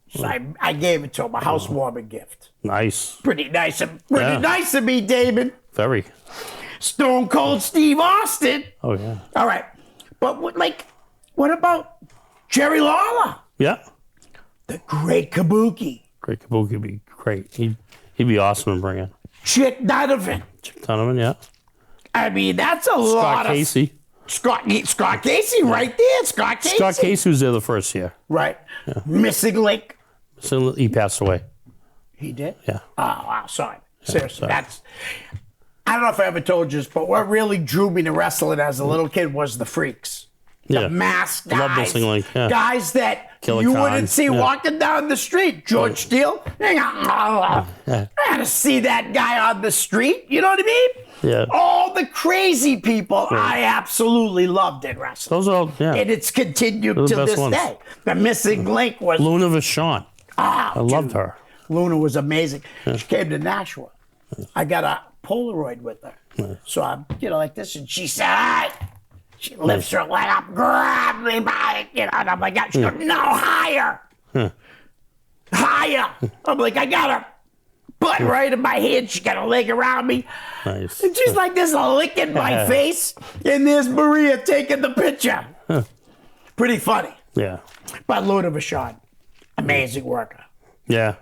So I gave it to him, a housewarming gift. Nice. Pretty nice of me, Damon. Very. Stone Cold Steve Austin. Oh, yeah. All right. But, what about Jerry Lawler? Yeah. The Great Kabuki. Great Kabuki would be great. He'd be awesome to bring in. Chick Donovan. Yeah. I mean, that's a lot of... Scott Casey, right there. Scott Casey. Scott Casey was there the first year. Right. Yeah. Missing Link. So he passed away. He did? Yeah. Oh, wow. Sorry. Seriously. That's... I don't know if I ever told you this, but what really drew me to wrestling as a little kid was the freaks. The masked guys. Love Missing Link. Yeah. Guys that you wouldn't see walking down the street. George Steele. I had to see that guy on the street. You know what I mean? Yeah. All the crazy people, I absolutely loved in wrestling. Those are all, and it's continued to this day. The Missing Link was... Luna Vachon. I loved her. Luna was amazing. She came to Nashua. I got a Polaroid with her. So I'm, like this, and she said, "Hey." She lifts her leg up, grab me by it, and I'm like, she goes, "No, higher. Higher." I'm like, I got her butt right in my hand. She got her leg around me. Nice. And she's like this, licking my face. And there's Maria taking the picture. Pretty funny. Yeah. But Luna Vachon, amazing worker. Yeah.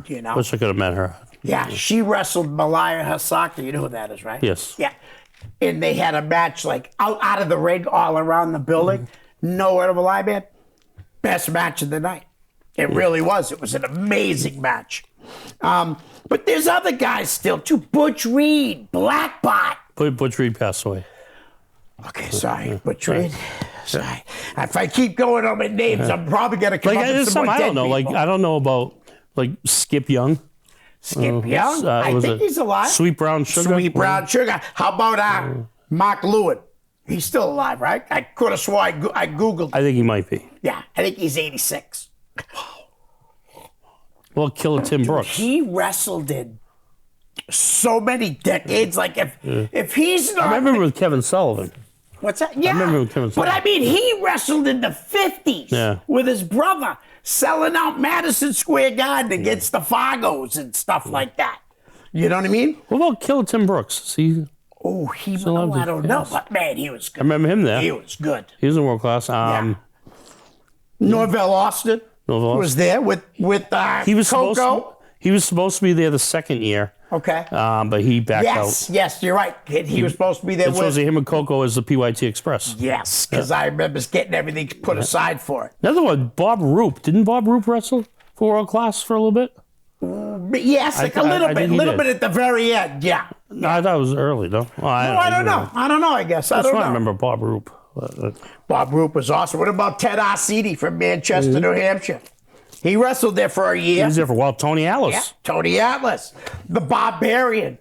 You know? Wish I could have met her. Yeah, she wrestled Malaya Hasaka. You know who that is, right? Yes. Yeah. And they had a match out of the ring, all around the building. Nowhere to lie, man. Best match of the night. It really was. It was an amazing match. But there's other guys still too. Butch Reed, Blackbot. Butch Reed passed away. Okay, sorry, Butch Reed. Sorry. If I keep going on my names, I'm probably gonna come up with some more dead people. I don't know about Skip Young. Skip Young? I think he's alive. Sweet Brown Sugar. Sweet Brown Sugar. How about Mark Lewin? He's still alive, right? I could have swore I Googled. I think he might be. Yeah, I think he's 86. Well, Killer Tim Brooks. He wrestled in so many decades. Like, if he's not... I remember with Kevin Sullivan. What's that? Yeah. I remember with Kevin Sullivan. But I mean, he wrestled in the 50s with his brother, selling out Madison Square Garden against the Fargos and stuff like that. You know what I mean? What about Killer Tim Brooks? See? Oh, I don't know. But, man, he was good. I remember him there. He was good. He was in world class. Norvell Austin was there with Coco. He was supposed to be there the second year. Okay. But he backed out. Yes, you're right. He was supposed to be there with... It was him and Coco as the PYT Express. Yes, because I remember getting everything put aside for it. Another one, Bob Roop. Didn't Bob Roop wrestle for world class for a little bit? Yes, a little bit at the very end, yeah. No, I thought it was early, though. Well, I don't know. I don't know, I guess. I don't know. I remember Bob Roop. Bob Roop was awesome. What about Ted Arcidi from Manchester, New Hampshire? He wrestled there for a year. He was there for a while. Tony Atlas. Yeah, Tony Atlas. The Barbarian.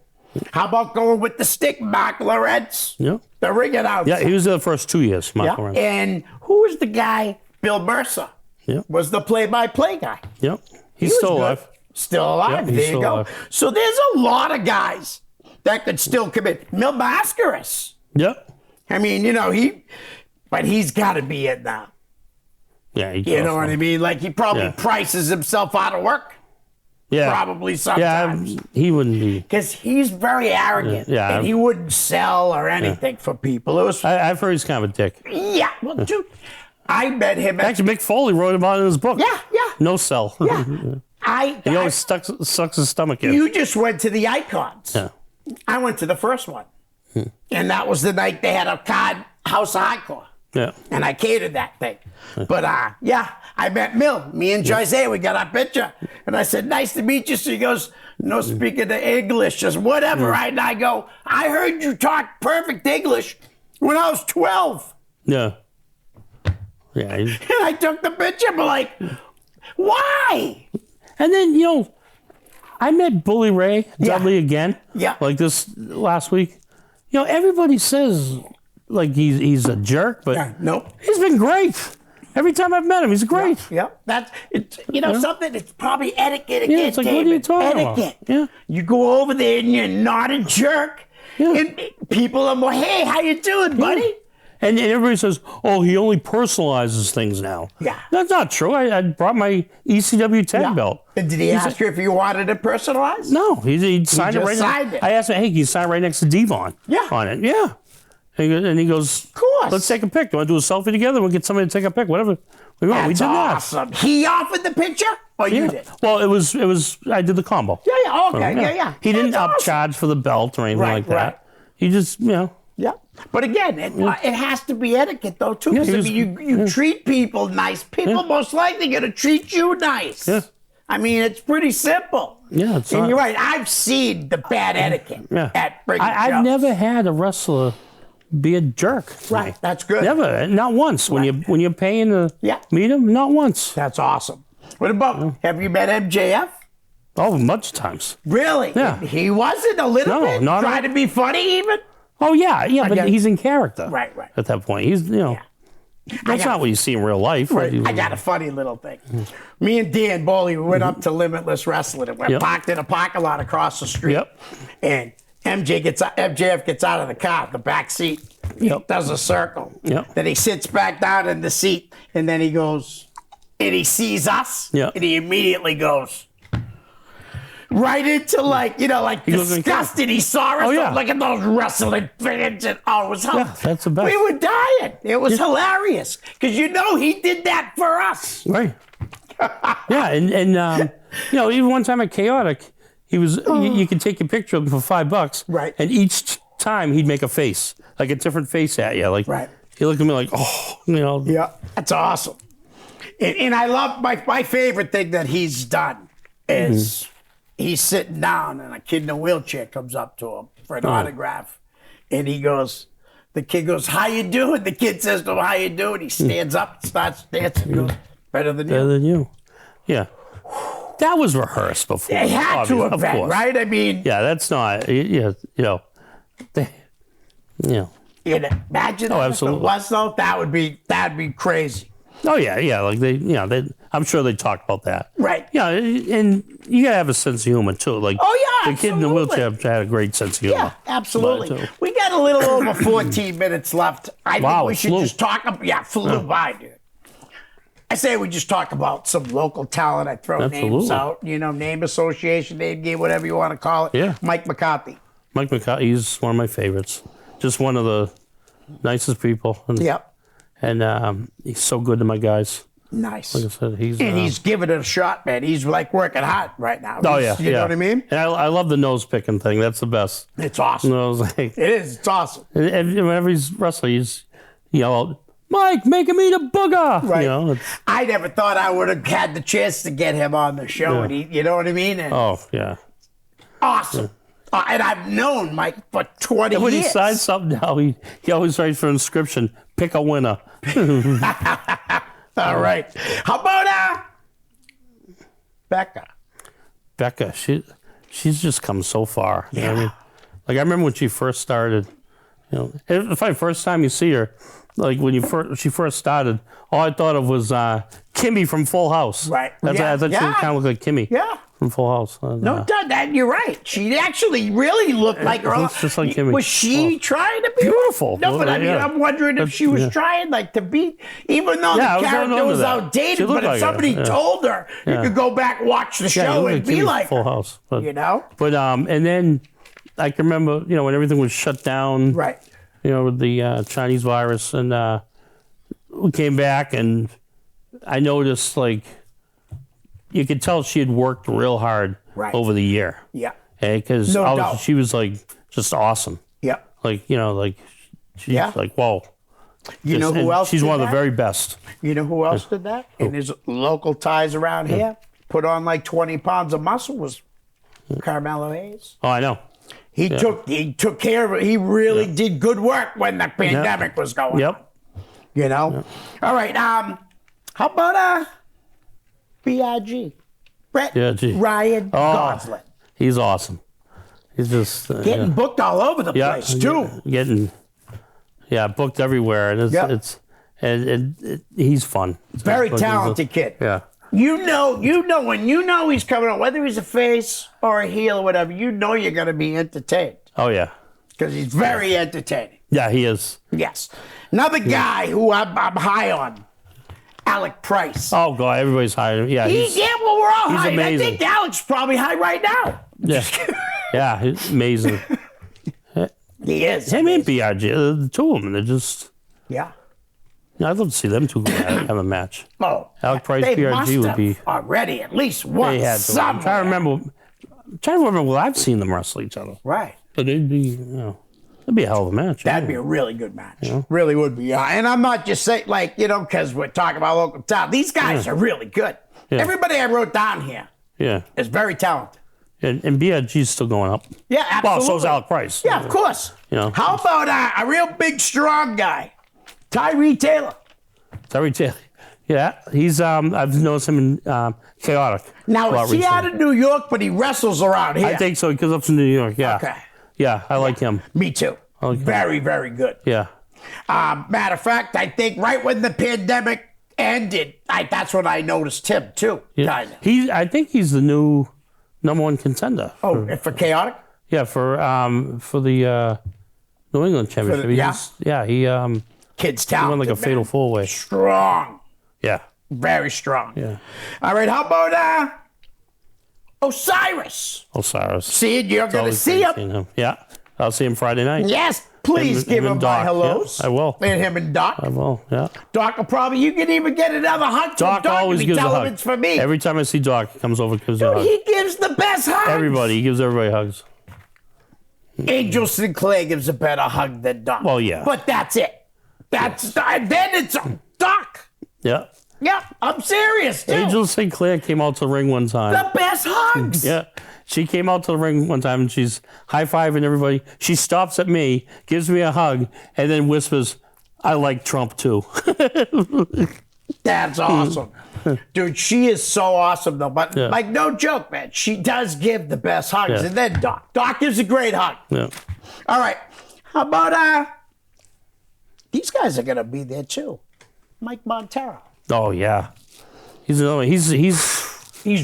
How about going with the stick, Mark Lawrence? Yeah. The ring announcer. Yeah, he was there the first 2 years, Mark Lawrence. And who was the guy? Bill Mercer. Yeah. Was the play-by-play guy. Yep. He's still alive. Still alive. Yep, there you go. Alive. So there's a lot of guys that could still commit. Mil Mascaras. Yep. I mean, but he's got to be in now. Yeah, you know what I mean? Like, he probably prices himself out of work. Yeah. Probably sometimes. Yeah, he wouldn't be. Because he's very arrogant. Yeah. And he wouldn't sell or anything for people. It was. I've heard he's kind of a dick. Yeah. Well, dude, I met him. Actually, Mick Foley wrote about it in his book. Yeah. No sell. Yeah. He always sucks his stomach in. You just went to the Icons. Yeah. I went to the first one. And that was the night they had a card, House of Hardcore. Yeah. And I catered that thing. But yeah, I met Mill. Me and Jose, we got our picture. And I said, nice to meet you. So he goes, no speaking the English, just whatever, right? And I go, I heard you talk perfect English when I was 12. Yeah. Yeah. And I took the picture, but like, why? And then, you know, I met Bully Ray Dudley again. Yeah. Like this last week. You know, everybody says like he's a jerk, but nope. He's been great. Every time I've met him, he's great. Yeah. That's it's something. It's probably etiquette again. Yeah, it's like, what are you talking etiquette. about? Yeah. You go over there and you're not a jerk. Yeah. And people are more, hey, how you doing, buddy? Yeah. And everybody says, oh, he only personalizes things now. Yeah. That's not true. I brought my ECW tag belt. And did he ask you if you wanted it personalized? No. He signed it right signed it. I asked him, hey, can you sign right next to Devon? Yeah. On it. Yeah. And he goes, of course. Let's take a pic. You want to do a selfie together? We'll get somebody to take a pic. Whatever. We want. We did awesome. He offered the picture? Or you did? Well, it was. I did the combo. Yeah, okay. Yeah. He didn't upcharge for the belt or anything like that. Right. He just, Yeah. But again, it has to be etiquette, though, too. Because you treat people nice. People most likely going to treat you nice. Yeah. I mean, it's pretty simple. Yeah, it's and you're right. I've seen the bad etiquette at big shows. I've never had a wrestler be a jerk. Right. That's good. Never. Not once. When you're paying to meet him, not once. That's awesome. What about, have you met MJF? Oh, much times. Really? Yeah. He wasn't a little bit? Not trying to be funny even? Oh, yeah, but he's in character. Right. At that point. He's, that's not what you see in real life. Right. I got a funny little thing. Me and Dan Boley went up to Limitless Wrestling and we're parked in a parking lot across the street. Yep. And MJF gets out of the car, the back seat, does a circle. Yep. Then he sits back down in the seat and then he goes, and he sees us and he immediately goes, right into disgusted. He saw us. Look at those wrestling fans. And, it was hilarious. That's the best. We were dying. It was hilarious. Because he did that for us. Right. Yeah. And even one time at Chaotic, he was, you could take a picture of him for $5. Right. And each time he'd make a face, like a different face at you. Like, he looked at me like, Yeah. That's awesome. And I love my favorite thing that he's done is he's sitting down and a kid in a wheelchair comes up to him for an autograph. And the kid goes, how you doing? The kid says to him, how you doing? He stands up and starts dancing. He goes, better than you. Yeah. That was rehearsed before. They had to have been, right? I mean. Yeah, that's not, Imagine if it was though, that'd be crazy. Oh yeah, like I'm sure they talked about that. Right. Yeah, and you gotta have a sense of humor too. Like, the kid in the wheelchair had a great sense of humor. Yeah, absolutely. We got a little over 14 minutes left. I think we should just talk about flew by, dude. I say we just talk about some local talent. I throw names out, name association, name game, whatever you want to call it. Yeah. Mike McCarthy. He's one of my favorites. Just one of the nicest people. And he's so good to my guys. Nice. Like I said, he's giving it a shot, man. He's like working hard right now. You know what I mean? And I love the nose picking thing. That's the best. It's awesome. It is. It's awesome. And whenever he's wrestling, he's Mike, make him eat a booger. Right. I never thought I would have had the chance to get him on the show. And you know what I mean? And awesome. And I've known Mike for 20 years. When he signs something now, he always writes for inscription, pick a winner. All right. How about Becca? Becca, she's just come so far. You know what I mean? Like, I remember when she first started, first time you see her, like when she first started, all I thought of was Kimmy from Full House. Right. I thought she kind of looked like Kimmy. Yeah. From Full House. That you're right. She actually really looked like her. Looks just like Kimmy. Was she trying to be beautiful? No, but I'm wondering if she was trying to be, even though the character was outdated. But if somebody told her, you could go back, watch the show, and be like Full House. But, But and then I can remember, when everything was shut down. Right. With the Chinese virus, and we came back, and I noticed you could tell she had worked real hard over the year. Yeah. Because she was just awesome. Yeah. She's like, whoa. You know who else? She's did one of that? the very best. You know who else did that? And his local ties around here, put on like 20 pounds of muscle, was Carmelo Hayes. Oh, I know. He took care of it. He really did good work when the pandemic was going on. You know? All right. How about B.I.G.? Brett Ryan Gosling. He's awesome. He's just getting booked all over the place too. Getting booked everywhere, and he's fun. Very talented kid. Yeah. You know when you know he's coming on, whether he's a face or a heel or whatever, you know you're going to be entertained. Oh yeah. Because he's very entertaining. Yeah, he is. Yes. Another guy who I'm high on, Alec Price. Oh God, everybody's high. Yeah. Well, we're all high. Amazing. I think Alec's probably high right now. Yeah. Yeah, he's amazing. He is. Him and B.I.G., the two of them, they're just... Yeah. I'd love to see them two have a match. Oh. Alec Price, B.I.G. would be... already at least one. They had to. I'm trying to remember when I've seen them wrestle each other. Right. But it'd be a hell of a match. That'd be a really good match. Really would be. And I'm not just saying, because we're talking about local talent. These guys are really good. Yeah. Everybody I wrote down here is very talented. And B.I.G's still going up. Yeah, absolutely. Well, so's Alec Price. Yeah, of course. How about a real big, strong guy, Tyree Taylor? Tyree Taylor. Yeah, he's. I've noticed him in Chaotic. Now, is he out of New York, but he wrestles around here? I think so. He goes up to New York. Yeah. Okay. Yeah, I like him. Me too. Like very, very good. Yeah. Matter of fact, I think right when the pandemic ended, that's when I noticed him too. Yeah. I think he's the new #1 contender. For Chaotic? Yeah, for the New England Championship. He kid's talented. He won like a fatal 4-way. Strong. Yeah. Very strong. Yeah. All right, how about Osiris? See, you're going to see him. Yeah, I'll see him Friday night. Yes, please give him my hellos. Yeah, I will. And him and Doc. I will, yeah. Doc will probably, you can even get another hug from Doc. Doc always gives a hug. It's for me. Every time I see Doc, he comes over and gives a hug. He gives the best hugs. He gives everybody hugs. Angel Sinclair gives a better hug than Doc. Well, yeah. But that's it. Then it's Doc. Yeah. Yeah, I'm serious, too. Angel Sinclair came out to the ring one time. The best hugs. Yeah. She came out to the ring one time and she's high-fiving everybody. She stops at me, gives me a hug, and then whispers, "I like Trump, too." That's awesome. Dude, she is so awesome, though. But, no joke, man. She does give the best hugs. And then Doc. Doc gives a great hug. Yeah. All right. How about, these guys are going to be there, too. Mike Montero. Oh, yeah. He's another one. He's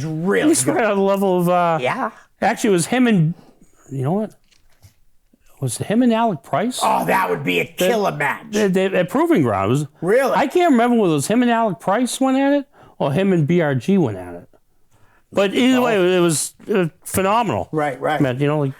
really good. Right on the level of... Actually, it was him and... You know what? Was it him and Alec Price? Oh, that would be a killer match. At Proving Ground. Really? I can't remember whether it was him and Alec Price went at it or him and BRG went at it. But either way, it was phenomenal. Right. Man,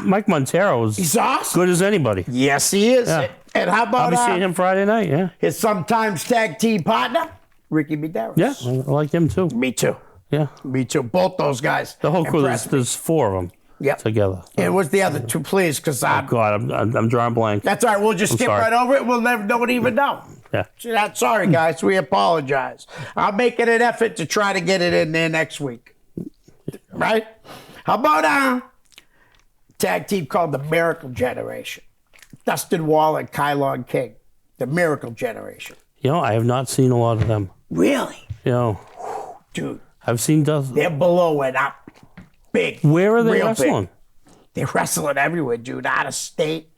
Mike Montero is he's awesome. Good as anybody. Yes, he is. Yeah. And how about... I'll be seeing him Friday night, yeah. His sometimes tag team partner, Ricky Medeiros. Yeah, I like him too. Me too. Yeah. Me too. Both those guys. The whole crew, there's 4 of them together. And what's the other 2, please? Because I'm drawing blank. That's all right. We'll just skip right over it. We'll never no one even know. Yeah. Sorry, guys. We apologize. I'll make it an effort to try to get it in there next week. Right? How about a tag team called the Miracle Generation? Dustin Wall and Kylon King. The Miracle Generation. I have not seen a lot of them. Really? Dude. I've seen Dustin. They're below and up. Big. Where are they wrestling? Big. They're wrestling everywhere, dude. Out of state.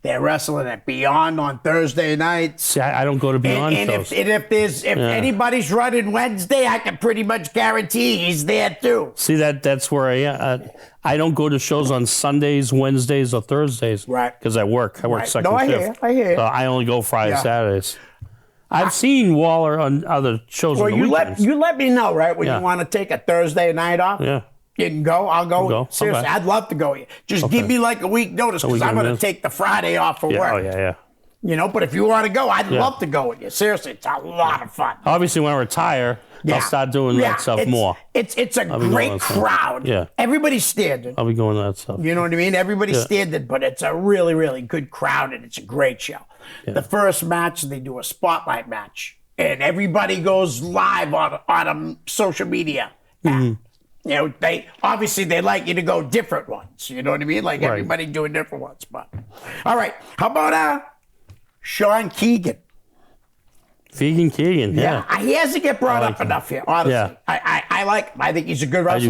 They're wrestling at Beyond on Thursday nights. See, I don't go to Beyond shows. If anybody's running Wednesday, I can pretty much guarantee he's there too. See, that's where I don't go to shows on Sundays, Wednesdays, or Thursdays. Right. Because I work second shift. I hear you. So I only go Friday, Saturdays. I've seen Waller on other shows on the weekends. You let me know, right, when you want to take a Thursday night off. Yeah. You can go. I'll go. Seriously, okay. I'd love to go. Just give me like a week notice because I'm going to take the Friday off for work. Oh, yeah. But if you want to go, I'd love to go with you. Seriously, it's a lot of fun. Obviously, when I retire, I'll start doing that stuff more. It's a great crowd. Yeah. Everybody's standing. I'll be going to that stuff. You know what I mean? Everybody's standing, but it's a really, really good crowd, and it's a great show. The first match, they do a spotlight match, and everybody goes live on social media. You know, they like you to go different ones. You know what I mean? Like everybody doing different ones. But all right, how about Sean Keegan? Keegan, yeah. He hasn't get brought up enough here, honestly. Yeah. I like him. I think he's a good wrestler.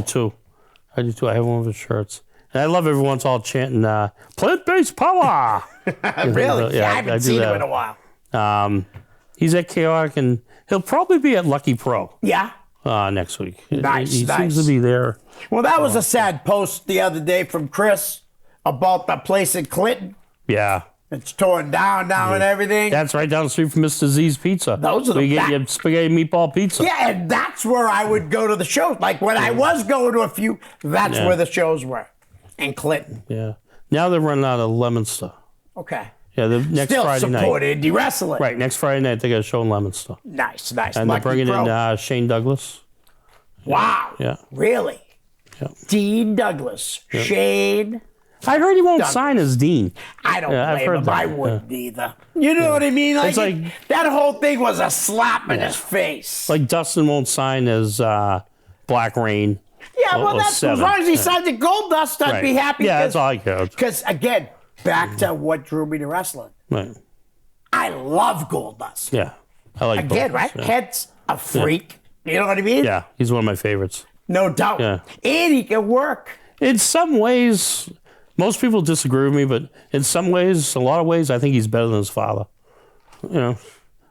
I do too. I have one of his shirts. And I love everyone's all chanting, plant-based power. Really? Yeah, I haven't seen him in a while. He's at Chaotic, and he'll probably be at Lucky Pro. Yeah. Next week. Nice, he seems to be there. Well, that was a sad post the other day from Chris about the place in Clinton. Yeah. It's torn down now and everything. That's right down the street from Mr. Z's Pizza. Those are get your spaghetti meatball pizza. Yeah, and that's where I would go to the shows. Like when I was going to a few, that's where the shows were. In Clinton. Yeah. Now they're running out of Leominster. Okay. Yeah, the next Friday night. Still support indie wrestling. Right, next Friday night they got a show in Leominster. Nice. And they're bringing in Shane Douglas. Wow. Yeah. Really? Yeah. Dean Douglas. Yeah. Shane. I heard he won't sign as Dean. I don't blame him. I wouldn't either. You know what I mean? Like, that whole thing was a slap in his face. Like Dustin won't sign as Black Rain. Yeah, well, that's as long as he signs a Goldust, I'd be happy. Yeah, that's all I care. Because again, back to what drew me to wrestling. Right. I love Goldust. Yeah, I like Goldust, right? Yeah. Head's a freak. You know what I mean? Yeah, he's one of my favorites. No doubt. Yeah. And he can work. In some ways, most people disagree with me, but in some ways, a lot of ways, I think he's better than his father. You know,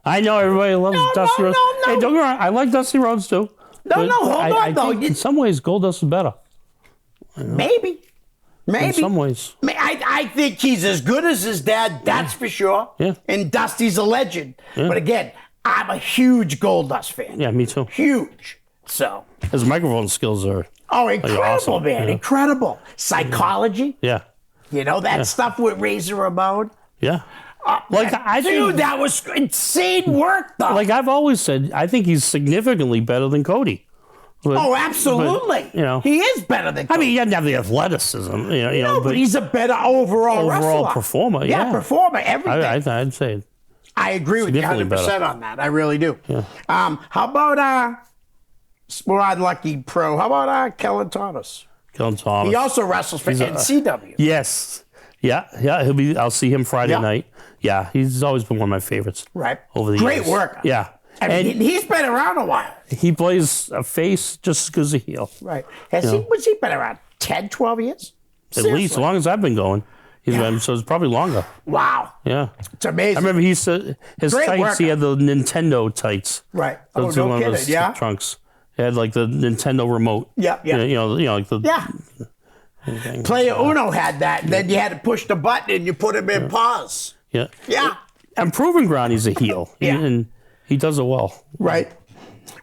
I know everybody loves Dusty Rhodes. Hey, don't get me wrong, I like Dusty Rhodes too. Hold on, though. In some ways, Goldust is better. Maybe. In some ways. I think he's as good as his dad, that's for sure. Yeah. And Dusty's a legend. Yeah. But again, I'm a huge Goldust fan. Yeah, me too. Huge. So. His microphone skills are incredible, awesome. Man. Yeah. Incredible. Psychology. Yeah. You know, that stuff with Razor Ramon. Yeah. That was insane work, though. Like I've always said, I think he's significantly better than Cody. But, absolutely. But, he is better than Cody. I mean, he doesn't have the athleticism, but he's a better overall performer. Yeah, performer. Everything. I'd say. I agree with you 100% on that. I really do. Yeah. How about more lucky pro? How about Kellen Thomas? Kellen Thomas. He also wrestles for NCW. Yes. Yeah. I'll see him Friday night. Yeah, he's always been one of my favorites. Right. Over the years. Great work. Yeah. I mean, he's been around a while. He plays a face just as good as a heel. Right. Was he been around 10, 12 years? At least, as long as I've been going. He's been, so it's probably longer. Wow. Yeah. It's amazing. I remember his tights, he had the Nintendo tights. Right. Those no one kidding. Of his trunks. He had like the Nintendo remote. Yeah. You know, like the... Yeah. Player Uno had that, and then you had to push the button and you put him in pause. Yeah. Yeah. And Proving Ground, he's a heel. And he does it well. Right.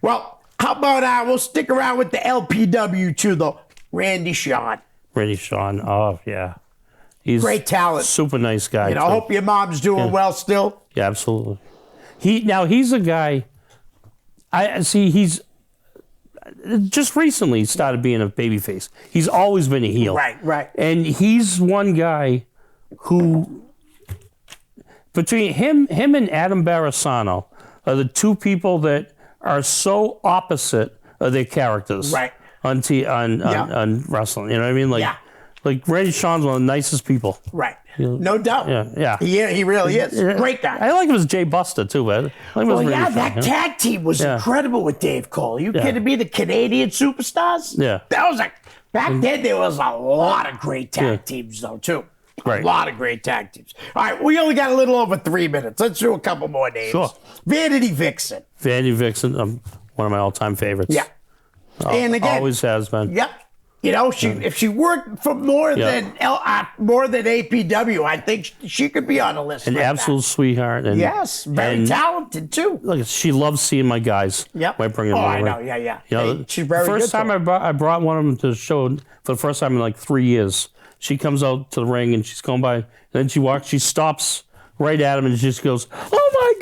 Well, how about we'll stick around with the LPW too, though. Randy Shawn. Oh, yeah. He's great talent. Super nice guy. I hope your mom's doing well still. Yeah, absolutely. He's a guy, he's just recently started being a babyface. He's always been a heel. Right. And he's one guy who, between him and Adam Barasano are the two people that are so opposite of their characters. Right. On wrestling. You know what I mean? Like Randy Shawn's one of the nicest people. Right. No doubt. Yeah. He really is. Great guy. I like him as Jay Buster, too, man. That tag team was incredible with Dave Cole. You kidding me? The Canadian Superstars? Yeah. That was back then there was a lot of great tag teams, though, too. Right. A lot of great tag teams. All right, we only got a little over 3 minutes. Let's do a couple more names. Sure. Vanity Vixen. One of my all-time favorites. Yeah. And again, always has been. Yep. You know, if she worked for more than APW, I think she could be on a list. An absolute sweetheart. And, yes, very talented too. Look, she loves seeing my guys. Yep. I bring them I know. Yeah. You know, she's very good. First time I brought one of them to the show for the first time in like 3 years. She comes out to the ring and she's going by. And then she stops right at him and she just goes, "Oh my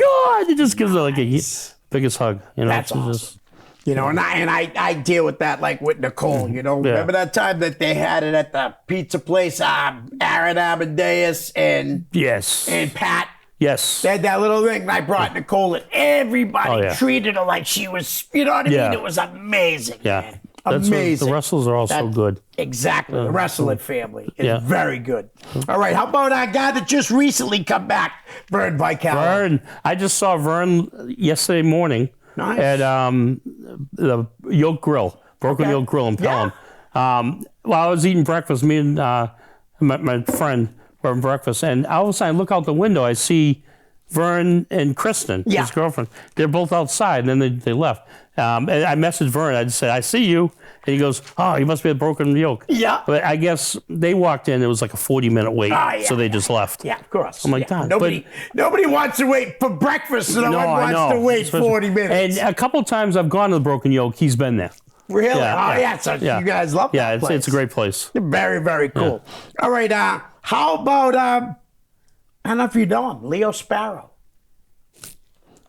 God!" It just gives her like a biggest hug. You know, that's awesome. And I deal with that like with Nicole, Remember that time that they had it at the pizza place, Aaron Amadeus and yes, and Pat, Yes. They had that little thing, and I brought Nicole, and everybody treated her like she was, you know what I mean? It was amazing, man. Amazing. The wrestlers are all so good. Exactly. The wrestling family is very good. All right. How about our guy that just recently come back, Vern Vitale? Vern. I just saw Vern yesterday morning at the Yoke Grill, Broken Yoke Grill in Pelham. While I was eating breakfast, me and my friend were having breakfast, and all of a sudden I look out the window, I see Vern and Kristen, his girlfriend. They're both outside, and then they left. And I messaged Vern. I just said, I see you. And he goes, oh, you must be at Broken Yoke. Yeah. But I guess they walked in. It was like a 40-minute wait, so they just left. Yeah, of course. I'm like, God. Nobody wants to wait for breakfast, so no one wants to wait 40 minutes. And a couple times I've gone to the Broken Yoke, he's been there. Really? So you guys love that place. It's a great place. Very, very cool. All right, how about, I don't know if you know him, Leo Sparrow.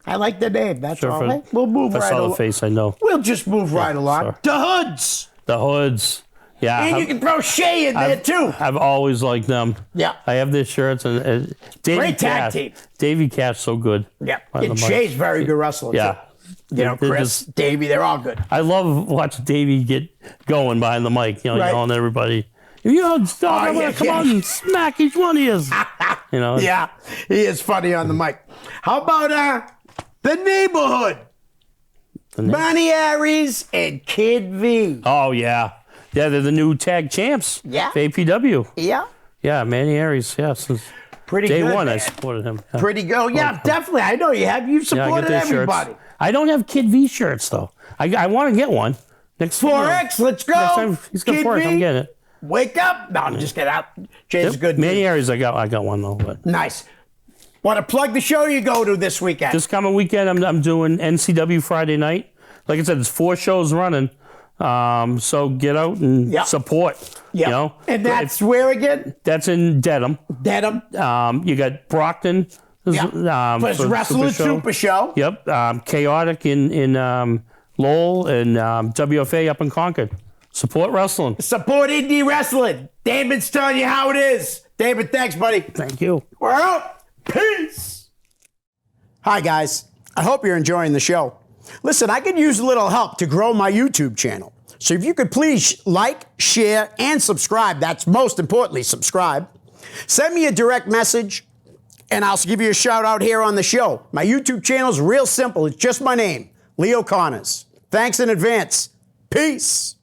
I like the name. That's all right. We'll move right along. I saw the face, I know. We'll just move right along. Sorry. The Hoods. The Hoods. Yeah. And you can throw Shay in there, too. I've always liked them. Yeah. I have their shirts. And great tag team. Davey Cash, so good. Yeah. And Shay's very good wrestler, too. You know, Chris, Davey, they're all good. I love watching Davey get going behind the mic, yelling at everybody. If you don't stop, I'm going to come out and smack each one of you. Yeah. He is funny on the mic. How about... The Neighborhood. Bonnie Aries and Kid V. Oh, yeah. Yeah, they're the new tag champs. Yeah. For APW. Yeah. Yeah, Manny Aries. Yeah, since pretty day good, one, man. I supported him. Yeah. Pretty good. Yeah, definitely. I know you have. You've supported everybody. Shirts. I don't have Kid V shirts, though. I want to get one. Next 4X, let's go. Next time he's going to 4X, I'm getting it. Wake up. No, I'm just getting out. Jay's good. Manny Aries, I got one, though. But. Nice. Want to plug the show you go to this weekend? This coming weekend, I'm doing NCW Friday night. Like I said, there's 4 shows running. So get out and support. Yeah. You know? And that's where again? That's in Dedham. Dedham. You got Brockton. For his Wrestling Super Show. Yep. Chaotic in Lowell and WFA up in Concord. Support wrestling. Support indie wrestling. Damon's telling you how it is. Damon, thanks, buddy. Thank you. We're out. Peace. Hi, guys. I hope you're enjoying the show. Listen, I could use a little help to grow my YouTube channel. So if you could please like, share, and subscribe. That's most importantly, subscribe. Send me a direct message, and I'll give you a shout out here on the show. My YouTube channel is real simple. It's just my name, Leo Connors. Thanks in advance. Peace.